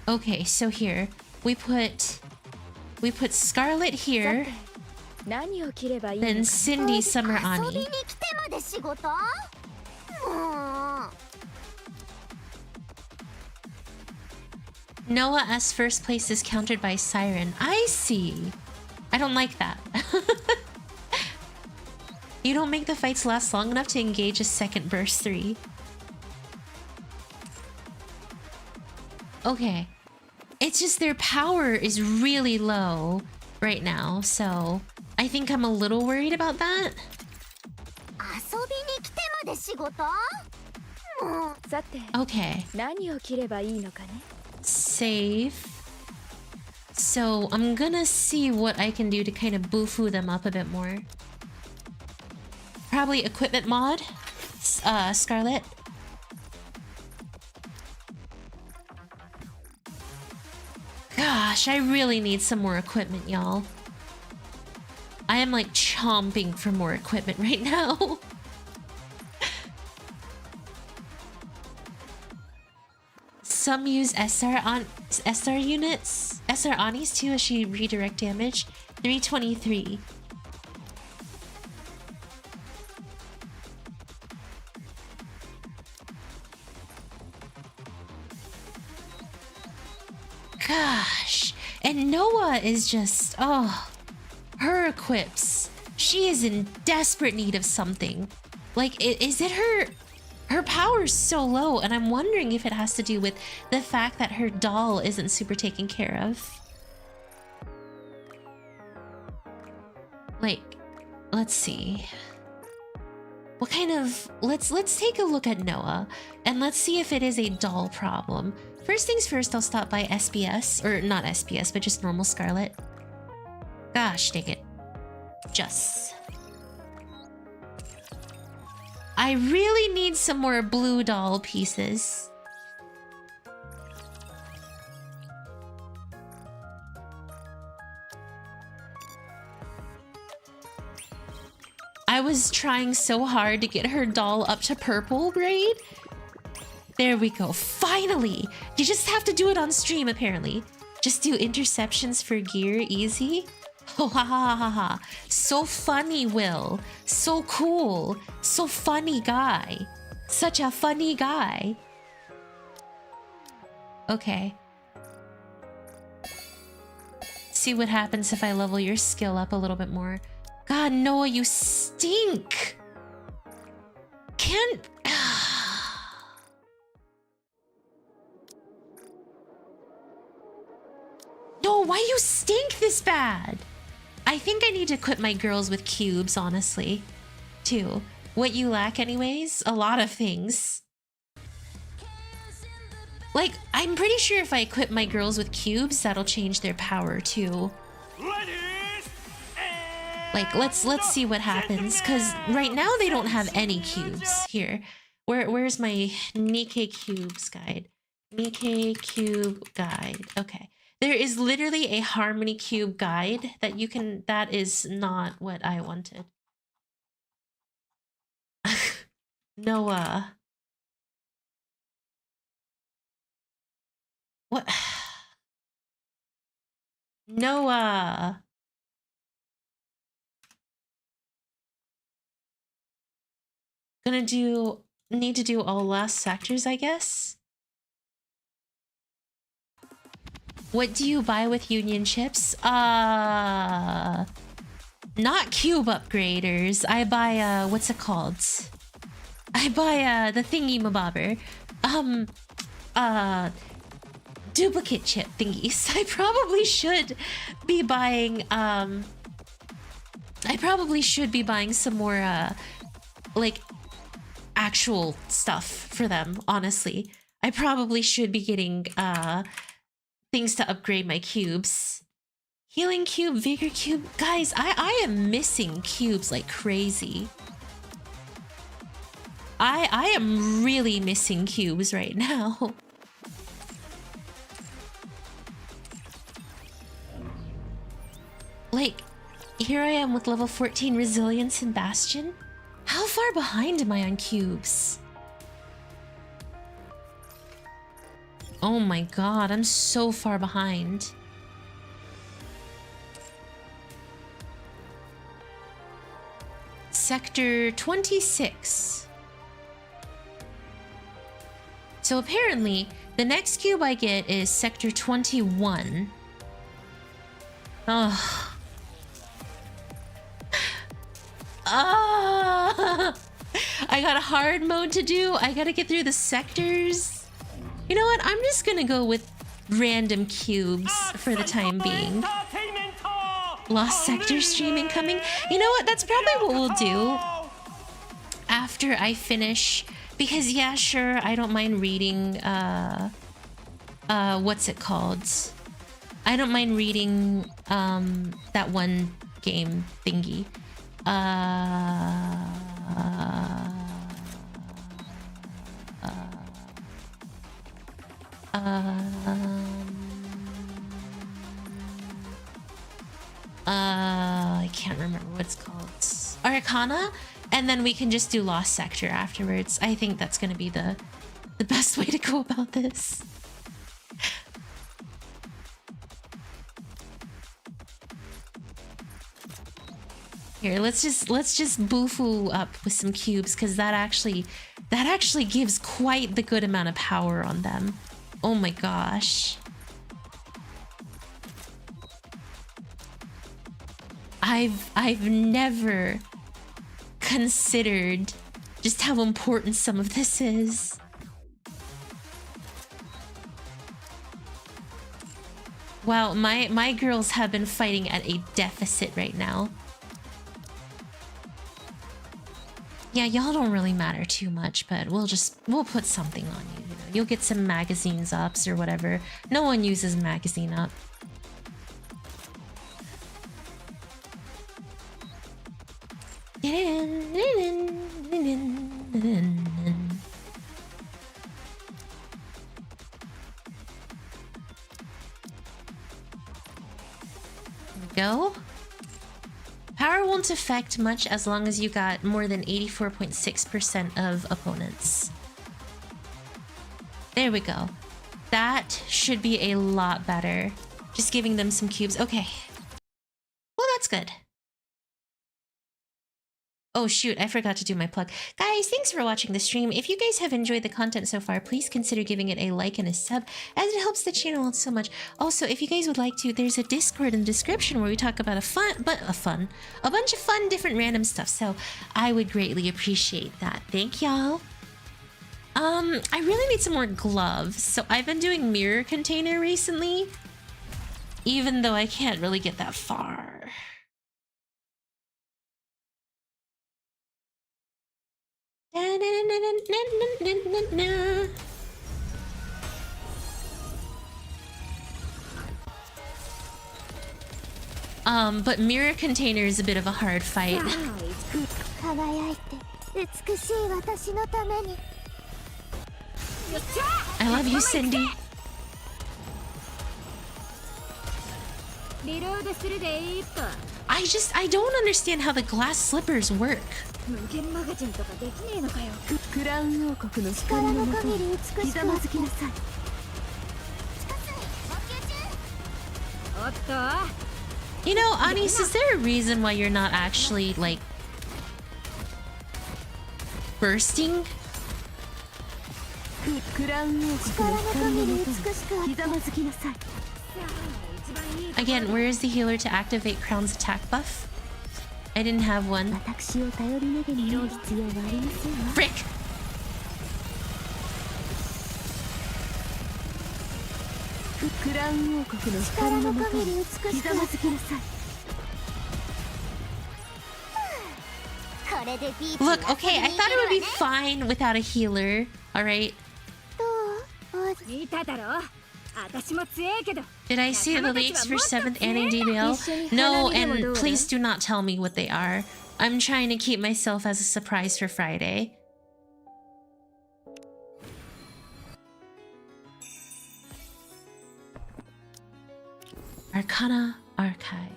Okay, so here we put Scarlet here, then Cindy Summer Ani. Noah as first place is countered by Siren. I see. I don't like that. You don't make the fights last long enough to engage a second burst 3. Okay. It's just their power is really low right now, so I think I'm a little worried about that. Okay. Save. So I'm gonna see what I can do to kind of boo-foo them up a bit more. Probably equipment mod, Scarlet. Gosh, I really need some more equipment, y'all. I am like chomping for more equipment right now. Some use SR units. SR Anis too as she redirect damage. 323. Gosh. And Noah is just, oh, her equips. She is in desperate need of something. Like, is it her power is so low, and I'm wondering if it has to do with the fact that her doll isn't super taken care of. Like, let's see. What kind of... Let's take a look at Noah, and let's see if it is a doll problem. First things first, I'll stop by SPS, or not SPS, but just normal Scarlet. Gosh, dang it. Just... I really need some more blue doll pieces. I was trying so hard to get her doll up to purple grade. There we go. Finally! You just have to do it on stream, apparently. Just do interceptions for gear easy. Oh, ha ha ha ha. So funny, Will. So cool. So funny guy. Such a funny guy. Okay. See what happens if I level your skill up a little bit more. God, Noah, you stink! Can't... No, why you stink this bad? I think I need to quit my girls with cubes, honestly. Too. What you lack anyways? A lot of things. Like, I'm pretty sure if I equip my girls with cubes, that'll change their power too. Like, let's see what happens, because right now they don't have any cubes. Here. Where's my Nikke cubes guide? Nikke cube guide. Okay. There is literally a Harmony Cube guide that you can... That is not what I wanted. Noah. What? Noah. Need to do all last sectors, I guess? What do you buy with union chips? Not cube upgraders. I buy, what's it called? I buy, the thingy-mabobber. Duplicate chip thingies. I probably should be buying, some more, like, actual stuff for them, honestly. I probably should be getting, things to upgrade my cubes. Healing cube, vigor cube. Guys, I am missing cubes like crazy. I am really missing cubes right now. Like, here I am with level 14 resilience and bastion. How far behind am I on cubes? Oh my god, I'm so far behind. Sector 26. So apparently, the next cube I get is Sector 21. Ugh. Ah! I got a hard mode to do. I gotta get through the sectors. You know what? I'm just gonna go with random cubes for the time being. Lost sector streaming coming. You know what? That's probably what we'll do after I finish. Because yeah, sure, I don't mind reading what's it called? I don't mind reading that one game thingy. I can't remember what it's called. Arcana, and then we can just do Lost Sector afterwards. I think that's gonna be the best way to go about this. Here, let's just boofoo up with some cubes, because that actually gives quite the good amount of power on them. Oh my gosh. I've never considered just how important some of this is. Wow, my girls have been fighting at a deficit right now. Yeah, y'all don't really matter too much, but we'll put something on you, you know. You'll get some magazines ups or whatever. No one uses magazine up. Go. Power won't won't affect much as long as you got more than 84.6% of opponents. There we go. That should be a lot better. Just giving them some cubes. Okay. Well, that's good. Oh shoot, I forgot to do my plug. Guys, thanks for watching the stream. If you guys have enjoyed the content so far, please consider giving it a like and a sub, as it helps the channel out so much. Also, if you guys would like to, there's a Discord in the description where we talk about a bunch of fun, different random stuff. So I would greatly appreciate that. Thank y'all. I really need some more gloves. So I've been doing mirror container recently, even though I can't really get that far. But mirror container is a bit of a hard fight. I love you, Cindy. I don't understand how the glass slippers work. You know, Anis, is there a reason why you're not actually, like, bursting? Again, where is the healer to activate Crown's attack buff? I didn't have one. Frick! Look, okay, I thought it would be fine without a healer, alright? Did I see the leaks for 7th and DBL? No, and please do not tell me what they are. I'm trying to keep myself as a surprise for Friday. Arcana Archive.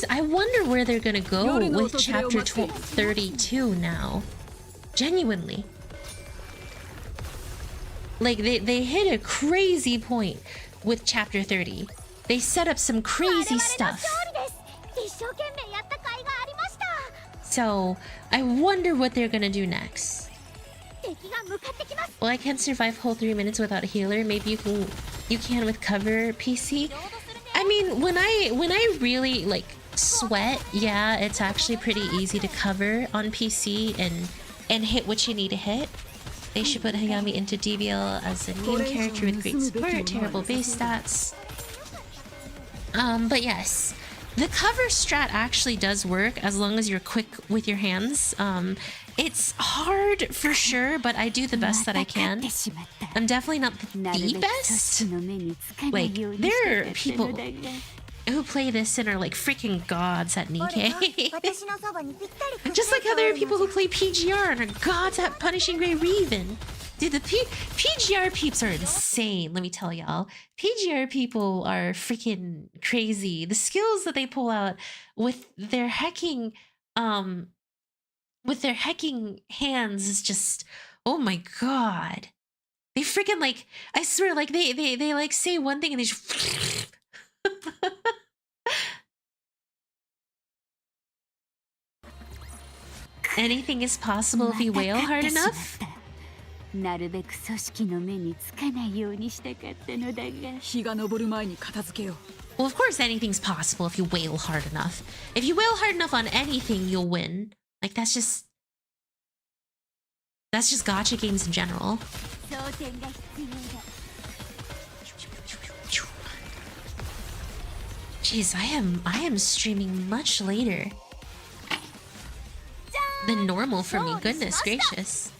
I wonder where they're gonna go with chapter 32 now. Genuinely. Like, they hit a crazy point with chapter 30. They set up some crazy stuff. So, I wonder what they're gonna do next. Well, I can't survive whole 3 minutes without a healer. Maybe you can with cover PC. I mean, when I really like sweat, yeah, it's actually pretty easy to cover on PC and hit what you need to hit. They should put Hayami into DBL as a new character with great support, terrible base stats. But yes, the cover strat actually does work as long as you're quick with your hands. It's hard for sure, but I do the best that I can. I'm definitely not the best. Like, there are people who play this and are like freaking gods at Nikke. Just like how there are people who play PGR and are gods at punishing Grey Reven. Dude, the PGR peeps are insane, let me tell y'all. PGR people are freaking crazy. The skills that they pull out with their hacking, hands is just, oh my god. They freaking like, I swear, like they like say one thing and they just anything is possible if you wail hard enough. Well, of course anything's possible if you wail hard enough. If you wail hard enough on anything, you'll win. Like, that's just gacha games in general. Jeez, I am streaming much later than normal for me. Goodness gracious.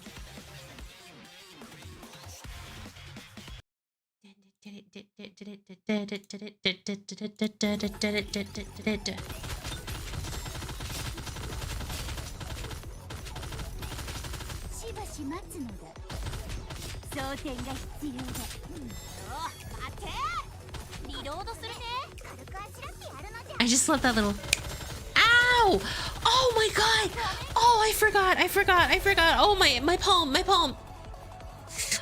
I just love that little. Ow! Oh my god! Oh, I forgot. Oh, my palm.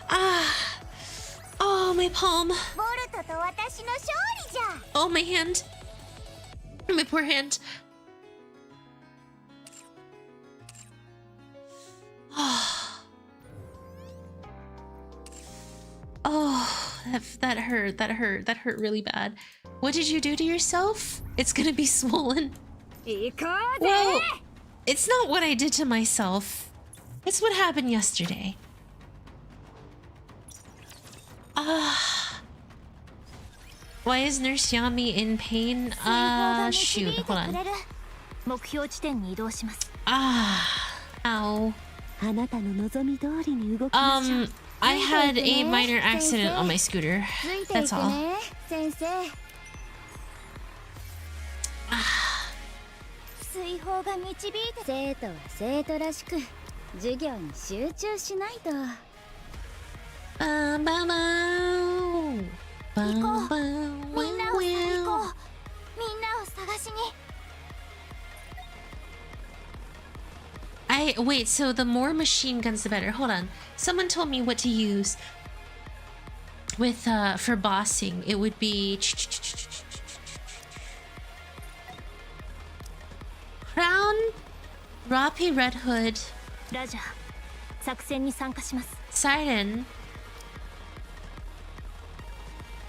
Ah. Oh, my palm. Oh, my hand. My poor hand. Oh, that hurt. That hurt really bad. What did you do to yourself? It's gonna be swollen. Well, it's not what I did to myself. It's what happened yesterday. Why is Nurse Yami in pain? Shoot, hold on. Ow. I had a minor accident on my scooter. That's all. Wait, so the more machine guns the better. Hold on. Someone told me what to use with for bossing. It would be Crown, Rapi Red Hood,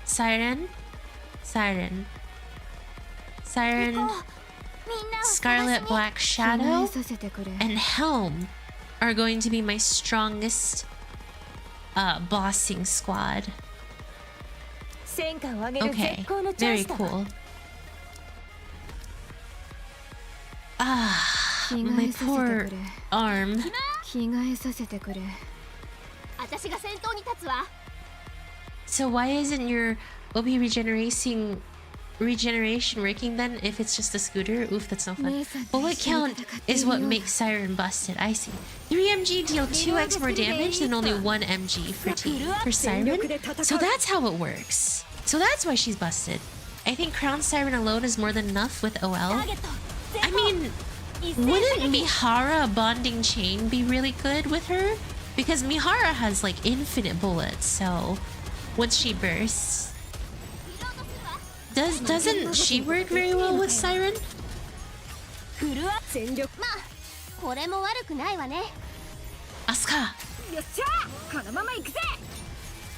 Siren, Scarlet Black Shadow, and Helm are going to be my strongest bossing squad. Okay, very cool. My poor arm. So why isn't your OB regeneration working then if it's just a scooter? Oof, that's no fun. Bullet count is what makes Siren busted. I see. 3 mg deal 2x more damage than only 1 mg for Siren. So that's how it works. So that's why she's busted. I think Crown Siren alone is more than enough with OL. I mean, wouldn't Mihara bonding chain be really good with her? Because Mihara has like infinite bullets, so once she bursts. Doesn't she work very well with Siren? Asuka!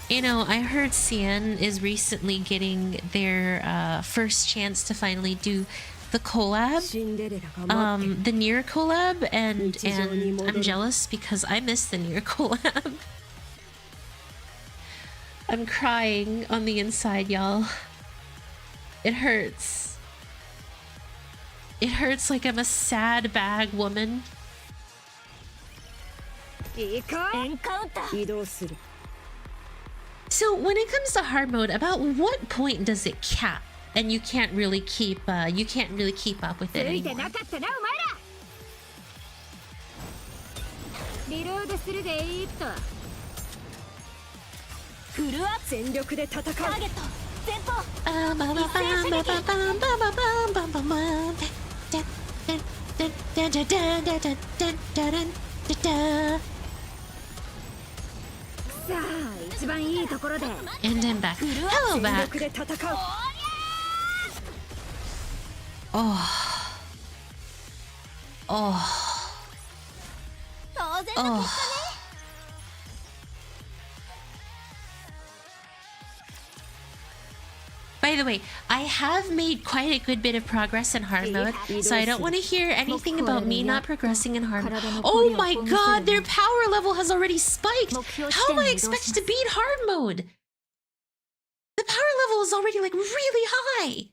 You know, I heard CN is recently getting their first chance to finally do the collab, the Nier collab, and I'm jealous because I missed the Nier collab. I'm crying on the inside, y'all. It hurts. It hurts like I'm a sad bag woman. So when it comes to hard mode, about what point does it cap and you can't really keep up with it anymore? And I'm back. Hello, back. Oh. Oh. Oh. By the way, I have made quite a good bit of progress in hard mode, so I don't want to hear anything about me not progressing in hard mode. Oh my god, their power level has already spiked! How am I expected to beat hard mode? The power level is already like really high!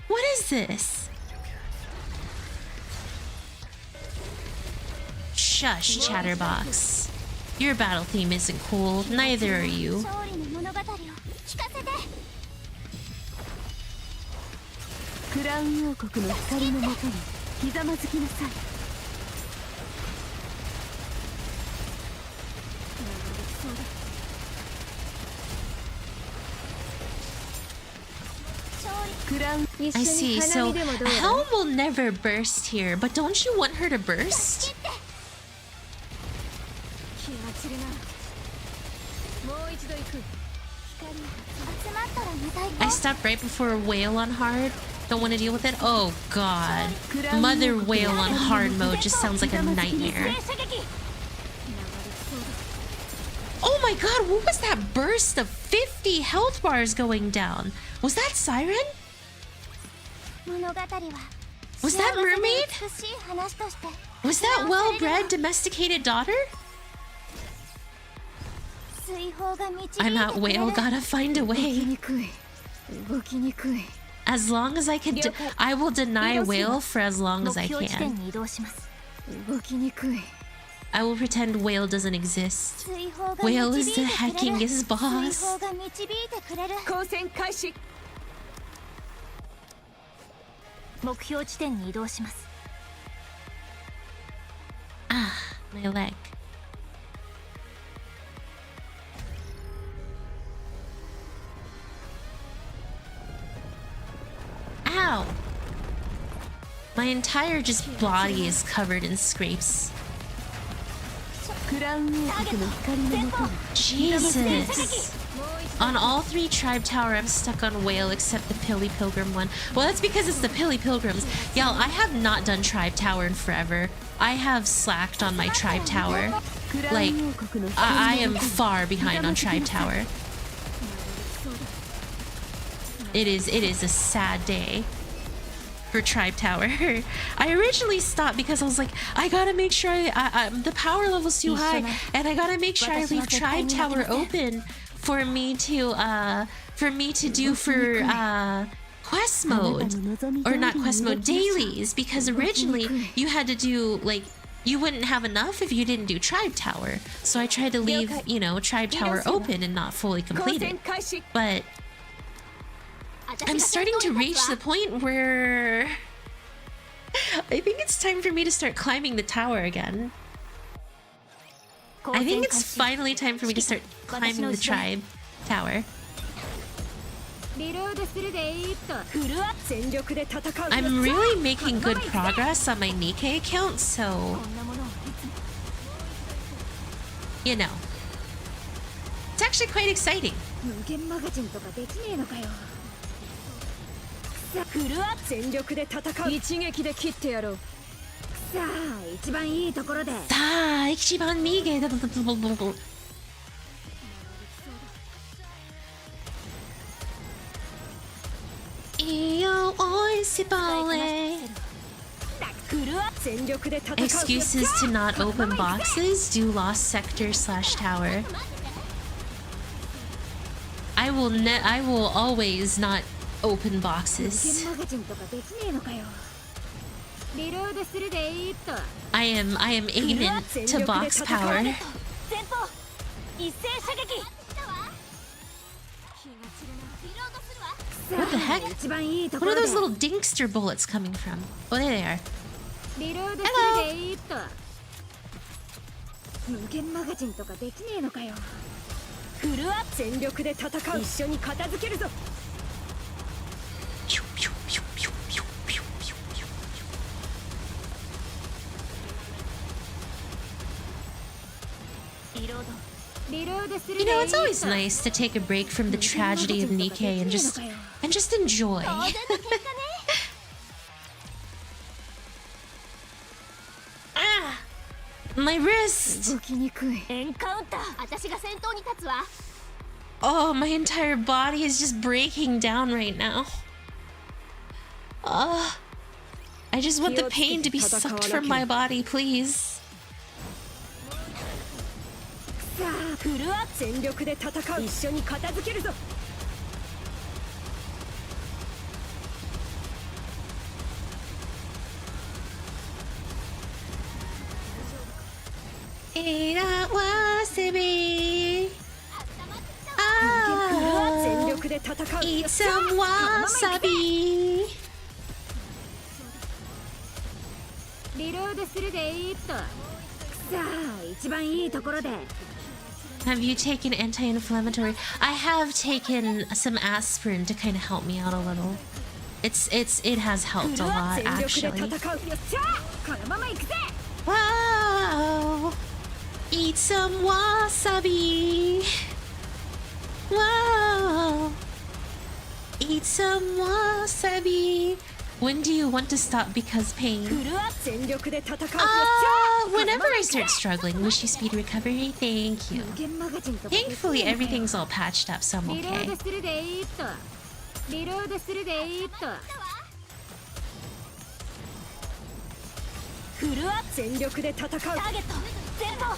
What is this? Shush, Chatterbox. Your battle theme isn't cool, neither are you. クラウン王国の光のもとにひざまずきなさい。 I see, so Helm will never burst here, but don't you want her to burst? I stopped right before a whale on hard. Don't want to deal with it. Oh god. Mother whale on hard mode just sounds like a nightmare. Oh my god, what was that burst of 50 health bars going down? Was that Siren? Was that mermaid? Was that well-bred, domesticated daughter? I'm at whale, gotta find a way. As long as I can, I will deny whale for as long as I can. I will pretend whale doesn't exist. Whale is the hackingest boss. Ah, my leg. Ow! My entire just body is covered in scrapes. Jesus! On all 3 tribe tower, I'm stuck on whale except the Pilly Pilgrim one. Well, that's because it's the Pilly Pilgrims. Y'all, I have not done tribe tower in forever. I have slacked on my tribe tower. Like, I am far behind on tribe tower. It is a sad day for tribe tower. I originally stopped because I was like, I gotta make sure the power level's too high, and I gotta make sure I leave tribe tower open for me to do quest mode, or not quest mode, dailies, because originally you had to do, like, you wouldn't have enough if you didn't do tribe tower. So I tried to leave, you know, tribe tower open and not fully completed. But I'm starting to reach the point where I think it's time for me to start climbing the tower again. I think it's finally time for me to start climbing the tribe tower. I'm really making good progress on my Nikke account, so you know, it's actually quite exciting. Excuses to not open boxes. Do lost sector / tower. I will always not open boxes. I am ignorant to box power. What the heck? What are those little dinkster bullets coming from? Oh, there they are. Hello! You know, it's always nice to take a break from the tragedy of Nikke and just enjoy. Ah! My wrist! Oh, my entire body is just breaking down right now. I just want the pain to be sucked from my body, please. Eat some wasabi. リロードするでいいっと。さあ一番いいところで。 Have you taken anti-inflammatory? I have taken some aspirin to kind of help me out a little. It has helped a lot actually. Wow! Eat some wasabi. Wow! Eat some wasabi. When do you want to stop because pain? Whenever I start struggling, wishy speed recovery. Thank you. Thankfully, everything's all patched up, so I'm okay.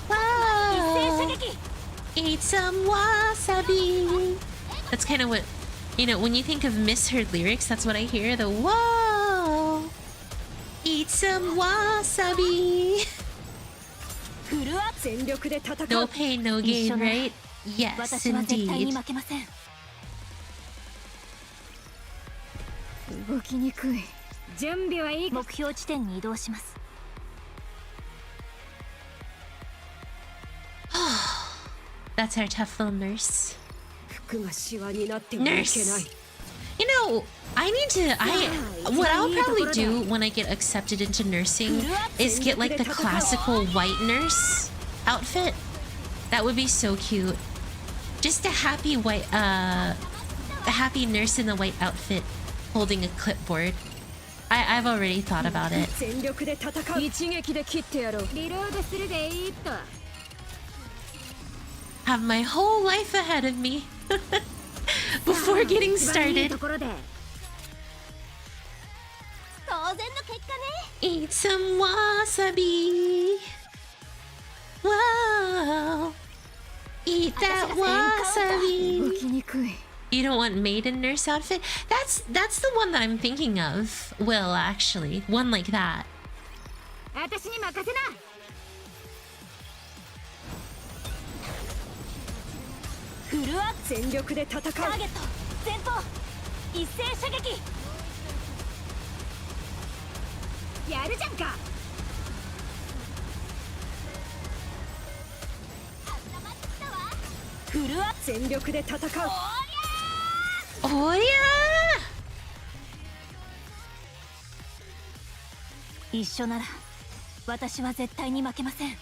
Wow! Eat some wasabi. That's kind of what, you know, when you think of misheard lyrics, that's what I hear. The whoa. Eat some wasabi. No pain, no gain, right? Yes, indeed. 動きにくい。準備はいい。目標地点に移動します。 That's our tough little nurse. 服がシワになってはいけない。 Nurse! You know, what I'll probably do when I get accepted into nursing is get like the classical white nurse outfit. That would be so cute. Just a happy nurse in the white outfit holding a clipboard. I've already thought about it. 一撃で切ってやろう。リロードするでいいと。 Have my whole life ahead of me before getting started. Eat some wasabi. Wow. Eat that wasabi. You don't want maiden nurse outfit? That's the one that I'm thinking of. Will, actually. One like that. 私に任せな。 フルア全力で戦う。ターゲット前方一斉射撃。やるじゃんか。フルア全力で戦う。おりゃー。一緒なら私は絶対に負けません。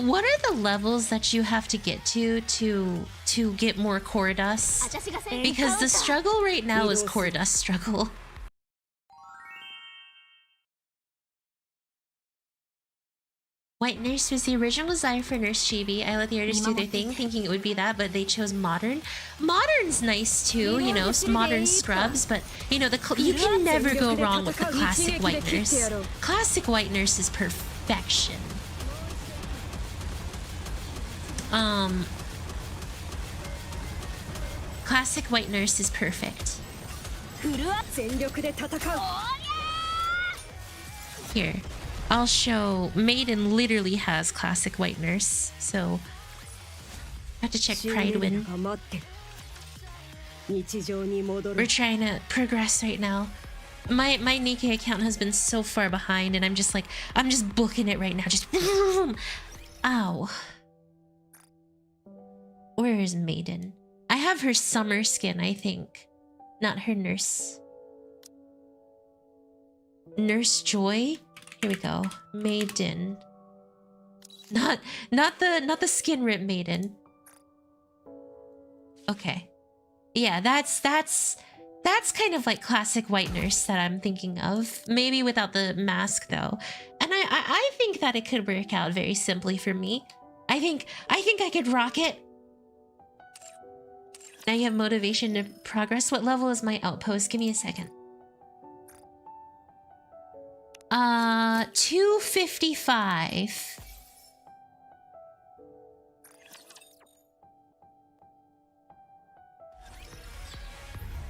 what are the levels that you have to get to get more courteous? Because the struggle right now is courteous struggle. White Nurse was the original design for Nurse Chibi. I let the artists do their thing, thinking it would be that, but they chose modern. Modern's nice too, you know, modern scrubs, but you know, you can never go wrong with the classic White Nurse. Classic White Nurse is perfection. Classic White Nurse is perfect. Here, I'll show. Maiden literally has classic White Nurse, so I have to check Pride Win. We're trying to progress right now. My Nikke account has been so far behind, and I'm just booking it right now. Just ow. Where is Maiden? I have her summer skin, I think. Not her nurse. Nurse Joy? Here we go. Maiden. Not the skin rip Maiden. Okay. Yeah, that's kind of like classic White Nurse that I'm thinking of. Maybe without the mask though. And I think that it could work out very simply for me. I think I could rock it. Now you have motivation to progress. What level is my outpost? Give me a second. 255.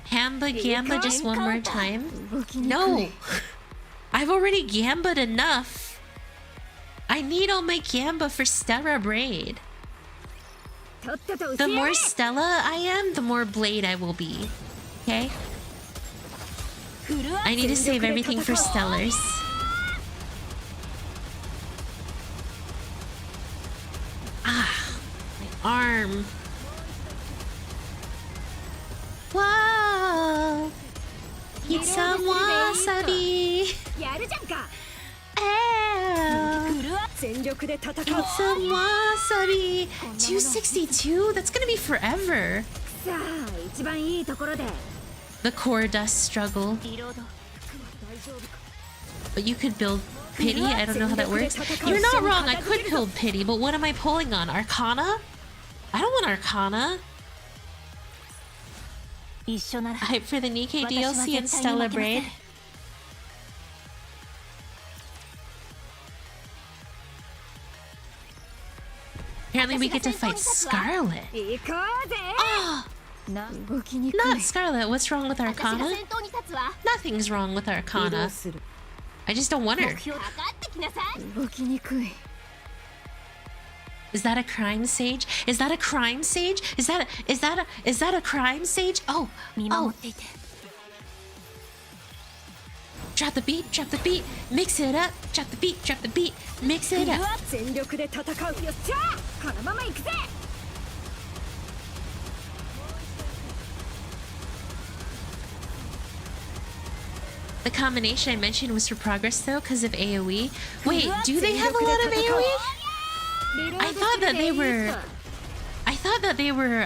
Gamba just one more time? No! I've already gamba'd enough. I need all my gamba for Stella Braid. The more Stella I am, the more Blade I will be. Okay? I need to save everything for Stellars. arm. Wow! Eat some wasabi! やるじゃんか Ow! 全力で戦う Eat some wasabi! 262? That's gonna be forever! さあ一番いいところで The core dust struggle. リロード服は大丈夫か But you could build pity? I don't know how that works. You're not wrong, I could build pity, but what am I pulling on? Arcana? I don't want Arcana. 一緒なら Hype for the Nikke DLC and Stellar Braid. Apparently we get to fight Scarlet. 行こうぜ Oh, 動きにくい not Scarlet. What's wrong with 私が Arcana? 先頭に立つわ Nothing's wrong with 移動 Arcana. する I just don't want her. 目標かかってきなさい動きにくい Is that a crime sage? Is that a crime sage? Is that a crime sage? Oh, 見 oh, 守っていて drop the beat, mix it up, drop the beat, mix it up. 全力で戦うよっしゃこのまま行くぜ The combination I mentioned was for progress though, because of AoE. Wait, do they have a lot of AoE? I thought that they were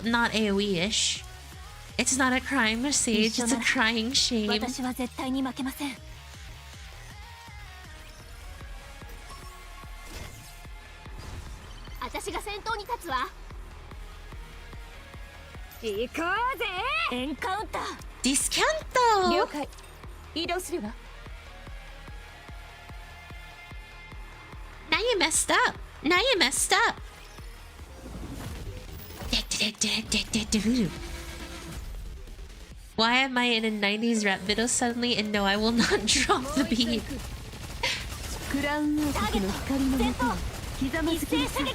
not AoE-ish. It's not a crime sage, it's a crying shame. 私は絶対に負けません私が先頭に立つわ行こうぜエンカウンター Discanto! 了解移動するわ Now you messed up. Now you messed up. Why am I in a 90s rap video suddenly? And no, I will not drop the beat. クラウン王国の光のもとをひざまずきなさい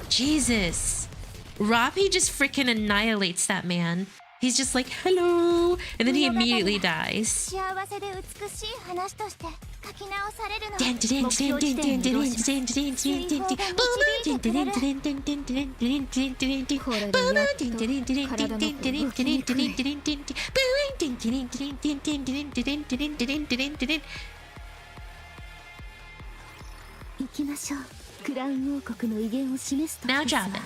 Jesus. Rapi just freaking annihilates that man. He's just like, hello. And then he immediately dies. 幸せで美しい話として書き直されるの Dun, dun, dun, dun, dun, dun, dun, dun, dun, dun, dun, dun. Boom, dun, dun, dun, dun, dun, dun, dun, dun, dun, dun, dun. Boom, dun, dun, dun, dun, dun, dun, dun, dun, dun, dun, dun, dun. Boom, dun, dun, dun, dun, dun, dun, dun, dun, dun, dun, dun, dun, dun. 行きましょうクラウン王国の威厳を示すと Now drop it.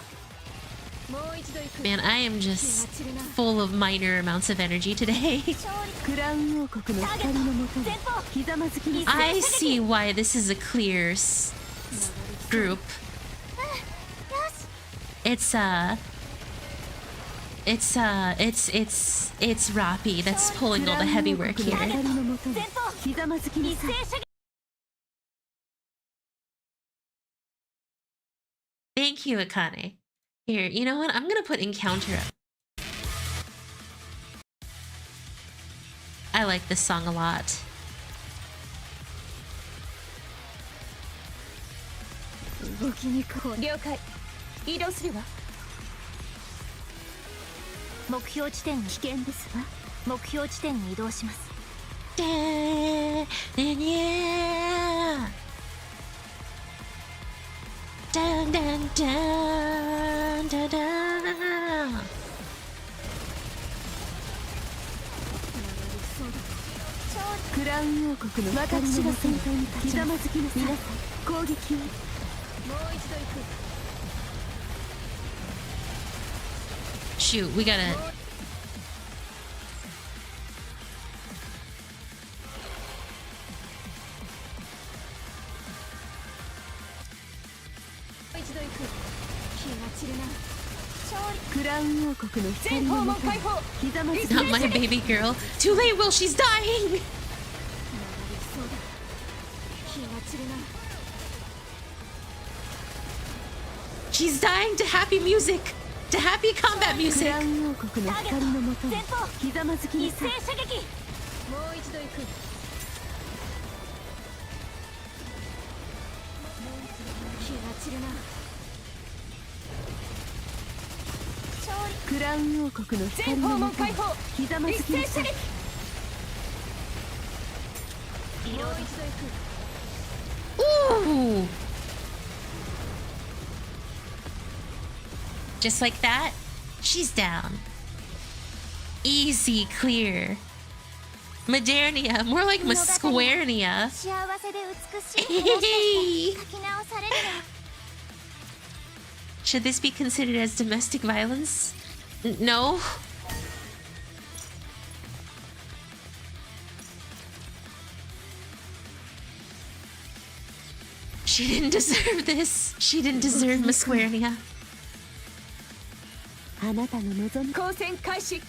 もう一度行く Man, I am just full of minor amounts of energy today. クラウン王国の光のもとをひざまずきなさい I see why this is a clear group. It's Rapi that's pulling all the heavy work 光 here. のもとをひざまずきなさい Thank you, Akane. Here, you know what? I'm gonna put encounter up. I like this song a lot. 動きにくい了解移動するわ目標地点危険ですわ目標地点に移動します Dun, dun, dun, dun, dun, dun. クラウン王国の光のもとにひざまずきなさい攻撃をもう一度行く Shoot, we gotta. Not my baby girl. Too late, Will. She's dying. She's dying to happy music. To happy combat music. 国の光のもとにひざまずきなさい一斉射撃もう一度行く気が散るなクラウン王国の光のもとにひざまずきなさいもう一度行く Ooh. Just like that, she's down. Easy, clear. Modernia, more like Musquarnia. 幸せで美しい話として書き直されるの。 Should this be considered as domestic violence? No. She didn't deserve this. She didn't deserve Musquarnia. あなたの望み光線開始。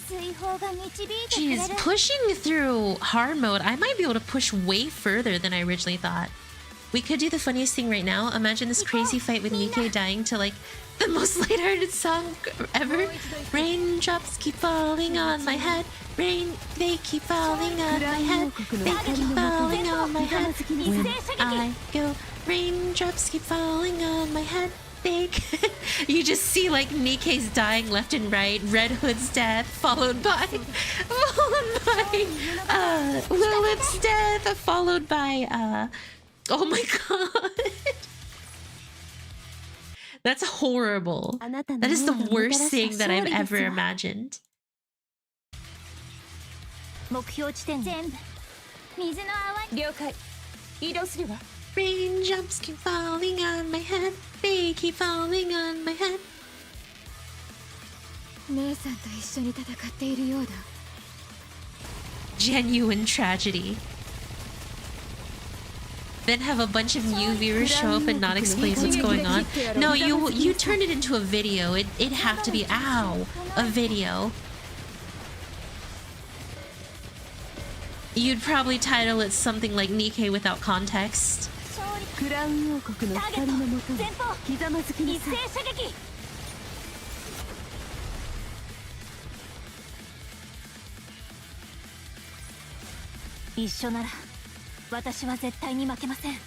追放が導いてく She's れる。 pushing through hard mode. I might be able to push way further than I originally thought. We could do the funniest thing right now. Imagine this crazy fight with Nikke dying to like the most lighthearted song ever. Raindrops keep falling on my head. Rain, they keep falling on my head. They keep falling on my head. When I go, raindrops keep falling on my head. They you just see like Nikke's dying left and right. Red Hood's death followed by Lilith's death followed by oh my god. That's horrible. That is the worst thing that I've ever imagined. 目標地点全部水の泡に了解移動するわ Raindrops keep falling on my head. They keep falling on my head. 姉さんと一緒に戦っているようだ Genuine tragedy. Then have a bunch of new viewers show up and not explain what's going on. No, you turn it into a video. It'd have to be a video. You'd probably title it something like Nikke without context. クラウン王国の光のもとにひざまずきなさい一緒なら私は絶対に負けません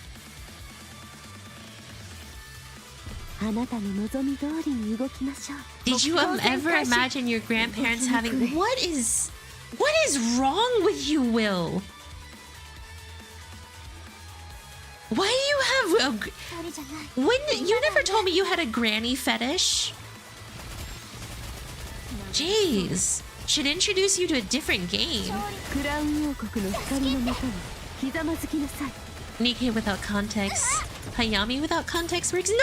あなたの望み通りに動きましょう Did you ever imagine your grandparents having... What is wrong with you, Will? Why do you have a... When you never told me you had a granny fetish? Jeez. Should introduce you to a different game. クラウン王国の光のもとにひざまずきなさい Nikke without context. Hayami without context works. No!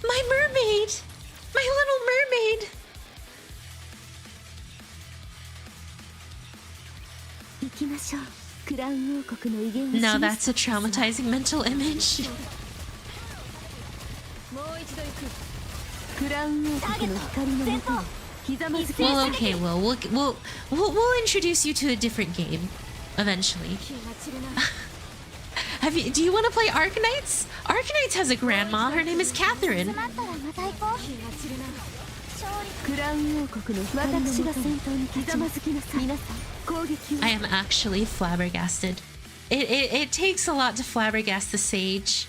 My mermaid! My little mermaid! 行きましょうクラウン王国の威厳を Now 示す that's a traumatizing mental image. もう一度行くクラウン王国の光のもとにひざまずきな Well, さい okay, we'll introduce you to a different game eventually. Do you want to play Arknights? Arknights has a grandma. Her name is Catherine. 集まったらまた行こうクラウン王国の光のもとにひざまずきなさい皆さん攻撃を I am actually flabbergasted. It takes a lot to flabbergast the sage.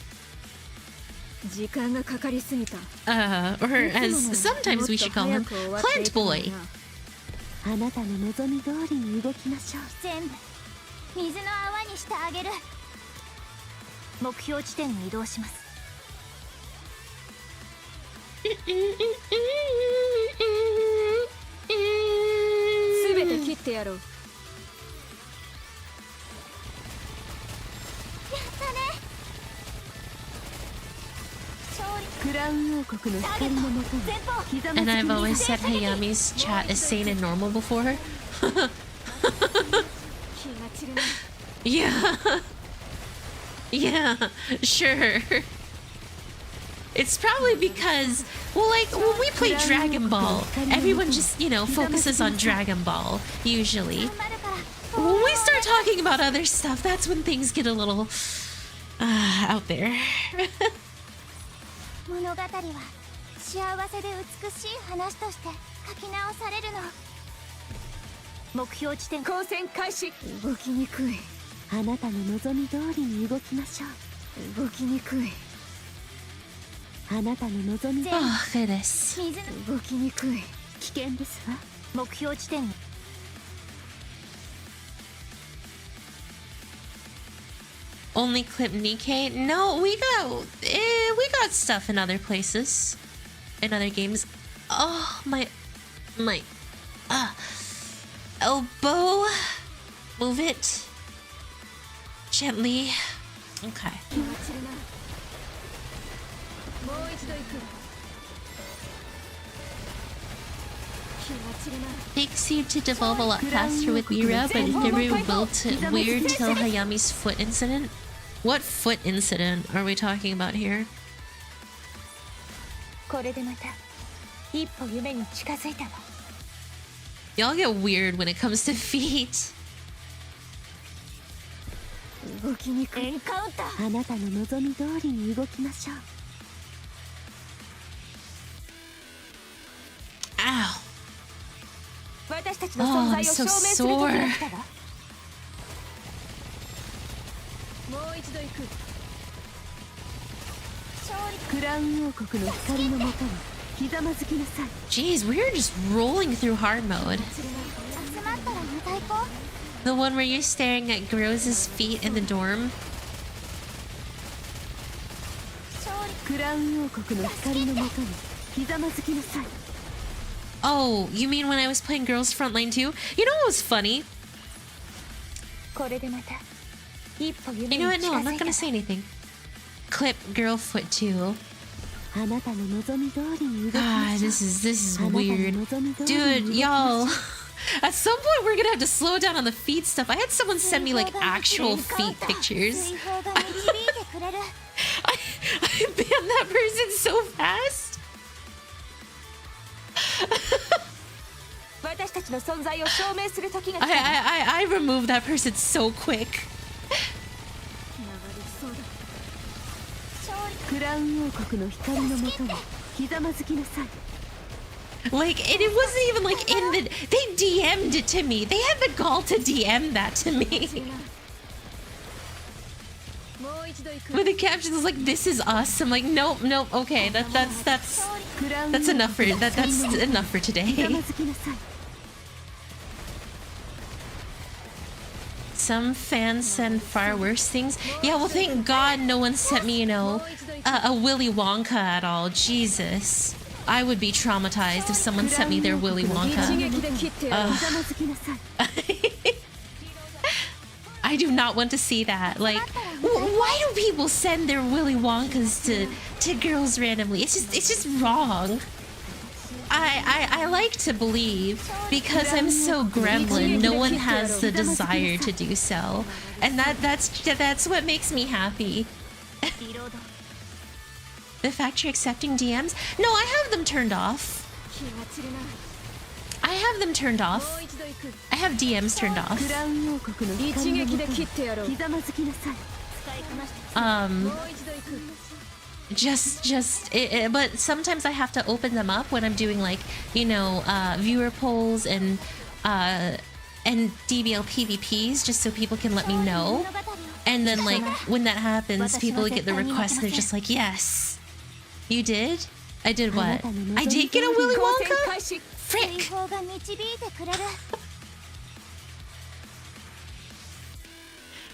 時間がかかりすぎた Or as sometimes we should call him, Plant Boy. あなたの望み通りに動きましょう全部水の泡にしてあげる目標地点に移動しますすべて切ってやろうやったねクラウン王国の光のもとにひざまずき And な I've さ always い said Hayami's chat is sane and normal before her. 気が散るな Yeah. Yeah, sure. It's probably because, well, like, when we play Dragon Ball, everyone just, focuses on Dragon Ball, usually. 頑張るから When we start talking about other stuff, that's when things get a little, out there. 物語は幸せで美しい話として書き直されるの目標地点光線開始動きにくいあなたの望み通りに動きましょう動きにくいあなたの望み通り Oh, goodness. 水の動きにくい危険ですわ目標地点に Only clip Nikke? No, we got stuff in other places. in other games. Oh, my elbow. Move it gently. Okay. Takes you to devolve a lot faster with Mira, but it never will weird till Hayami's foot incident. What foot incident are we talking about here? Y'all get weird when it comes to feet. Ow. Oh, I'm so sore. Jeez, we are just rolling through hard mode. The one where you're staring at Grose's feet in the dorm. Oh, you mean when I was playing Girls Frontline 2? You know what was funny? You know what? No, I'm not gonna say anything. Clip Girlfoot 2. Ah, this is weird. Dude, y'all. At some point we're gonna have to slow down on the feet stuff. I had someone send me like actual feet pictures. I banned that person so fast. I removed that person so quick. Like, and it wasn't even like in the... They DM'd it to me. They had the gall to DM that to me. But the caption was like, "This is us." I'm like, nope, nope. Okay, that's enough for that's enough for today. Some fans send far worse things. Yeah, well, thank God no one sent me, you know, a Willy Wonka at all. Jesus, I would be traumatized if someone sent me their Willy Wonka. I do not want to see that. Like, why do people send their Willy Wonkas to girls randomly? It's just wrong. I like to believe, because I'm so gremlin, no one has the desire to do so, and that's what makes me happy. The fact you're accepting DMs? No, I have them turned off. I have them turned off. I have DMs turned off. But sometimes I have to open them up when I'm doing, like, you know, viewer polls and DBL PvPs, just so people can let me know. And then, like, when that happens, people get the request. They're just like, "Yes, you did. I did what? I did get a Willy Wonka. Frick."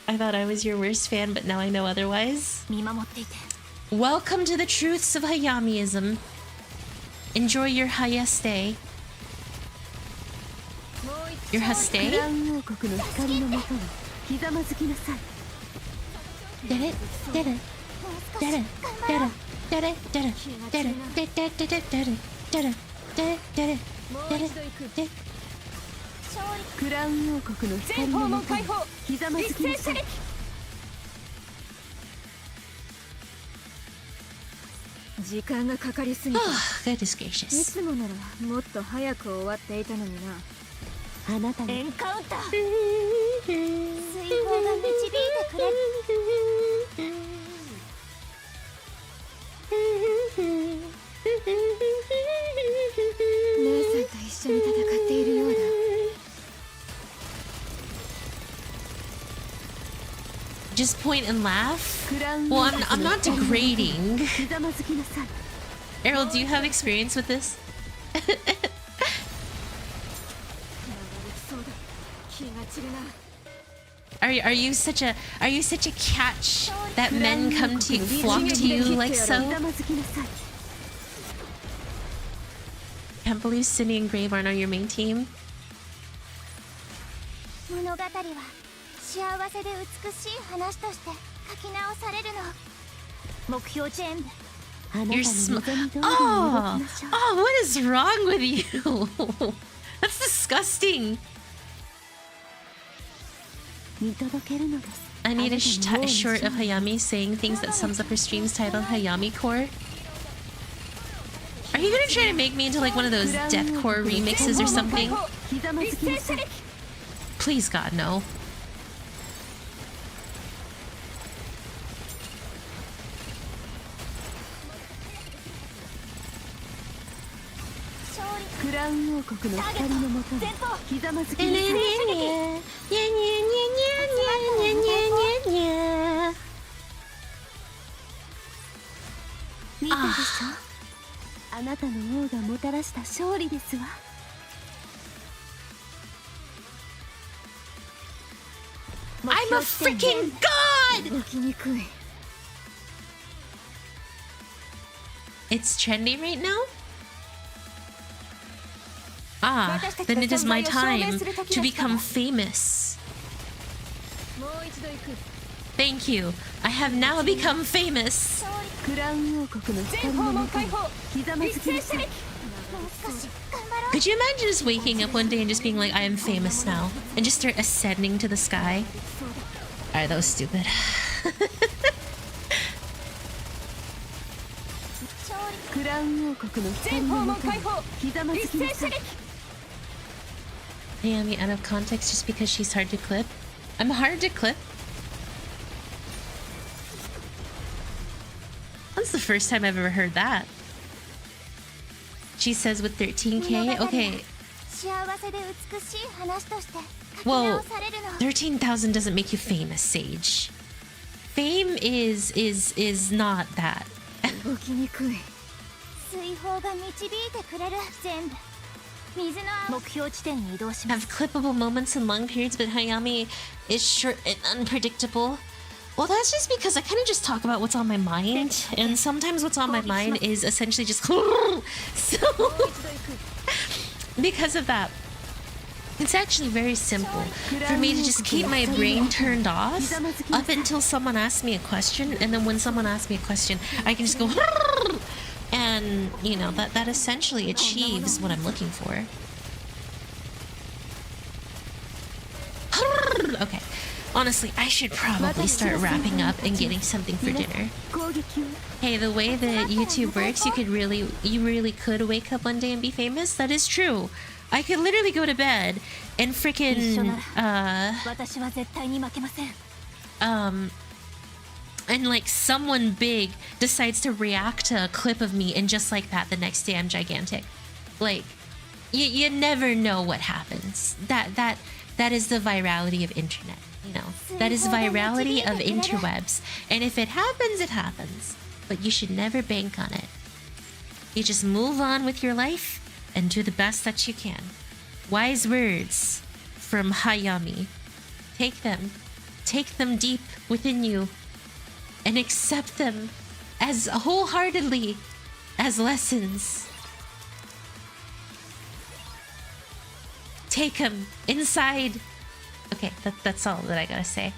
I thought I was your worst fan, but now I know otherwise. Welcome to the truths of Hayamiism. Enjoy your Hayastay. Your Hastay? Did it? Did it? Did it? Did it? Did it? Did it? Did it? Did it? Did it? Did it? Did it? Did it? Did it? Did it? Did it? Did it? クラウン王国の光の中にひざまずきなさい。時間がかかりすぎた。いつもならもっと早く終わっていたのにな。あなたのエンカウンター。水泡が導いてくれる。姉さんと一緒に戦っているようだ。Just point and laugh? Well, I'm not degrading. Errol, do you have experience with this? Are you such a catch that men come to flock to you like so? can't believe Cindy and Grave aren't on your main team. 物語は幸せで美しい話として書き直されるの。目標全部。 You're oh, what is wrong with you? That's disgusting. I need a short of Hayami saying things that sums up her streams titled Hayami Core. Are you gonna try to make me into like one of those deathcore remixes or something? Please God, no. I'm a freaking god! It's trendy right now? Ah, then it is my time to become famous. Thank you. I have now become famous. Could you imagine just waking up one day and just being like, I am famous now, and just start ascending to the sky? Alright, that was stupid. Hayami out of context just because she's hard to clip. I'm hard to clip. That's the first time I've ever heard that. She says with 13k? Okay. Well, 13,000 doesn't make you famous, Sage. Fame is not that. Have clippable moments and long periods, but Hayami is short and unpredictable. Well, that's just because I kind of just talk about what's on my mind, and sometimes what's on my mind is essentially just so because of that, it's actually very simple for me to just keep my brain turned off up until someone asks me a question, and then when someone asks me a question, I can just go and, you know, that essentially achieves what I'm looking for. Okay. Honestly, I should probably start wrapping up and getting something for dinner. Hey, the way that YouTube works, you really could wake up one day and be famous. That is true. I could literally go to bed and freaking and like someone big decides to react to a clip of me, and just like that, the next day I'm gigantic. Like, you never know what happens. That is the virality of internet. You know, that is virality of interwebs. And if it happens, it happens. But you should never bank on it. You just move on with your life and do the best that you can. Wise words from Hayami. Take them deep within you, and accept them as wholeheartedly as lessons. Take them inside. Okay, that's all that I gotta say.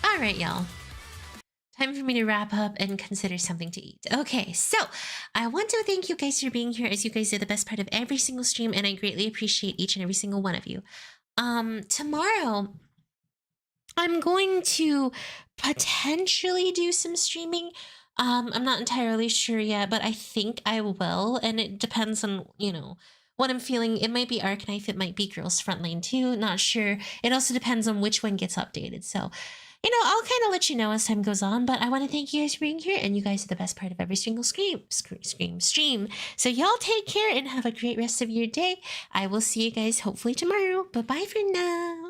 Alright, y'all. Time for me to wrap up and consider something to eat. Okay, so I want to thank you guys for being here, as you guys are the best part of every single stream, and I greatly appreciate each and every single one of you. Tomorrow, I'm going to potentially do some streaming. I'm not entirely sure yet, but I think I will, and it depends on, you know, what I'm feeling. It might be Arc-Knife, it might be Girls Frontline too, not sure. It also depends on which one gets updated. So, you know, I'll kind of let you know as time goes on, but I want to thank you guys for being here, and you guys are the best part of every single stream. So y'all take care and have a great rest of your day. I will see you guys hopefully tomorrow. Bye-bye for now.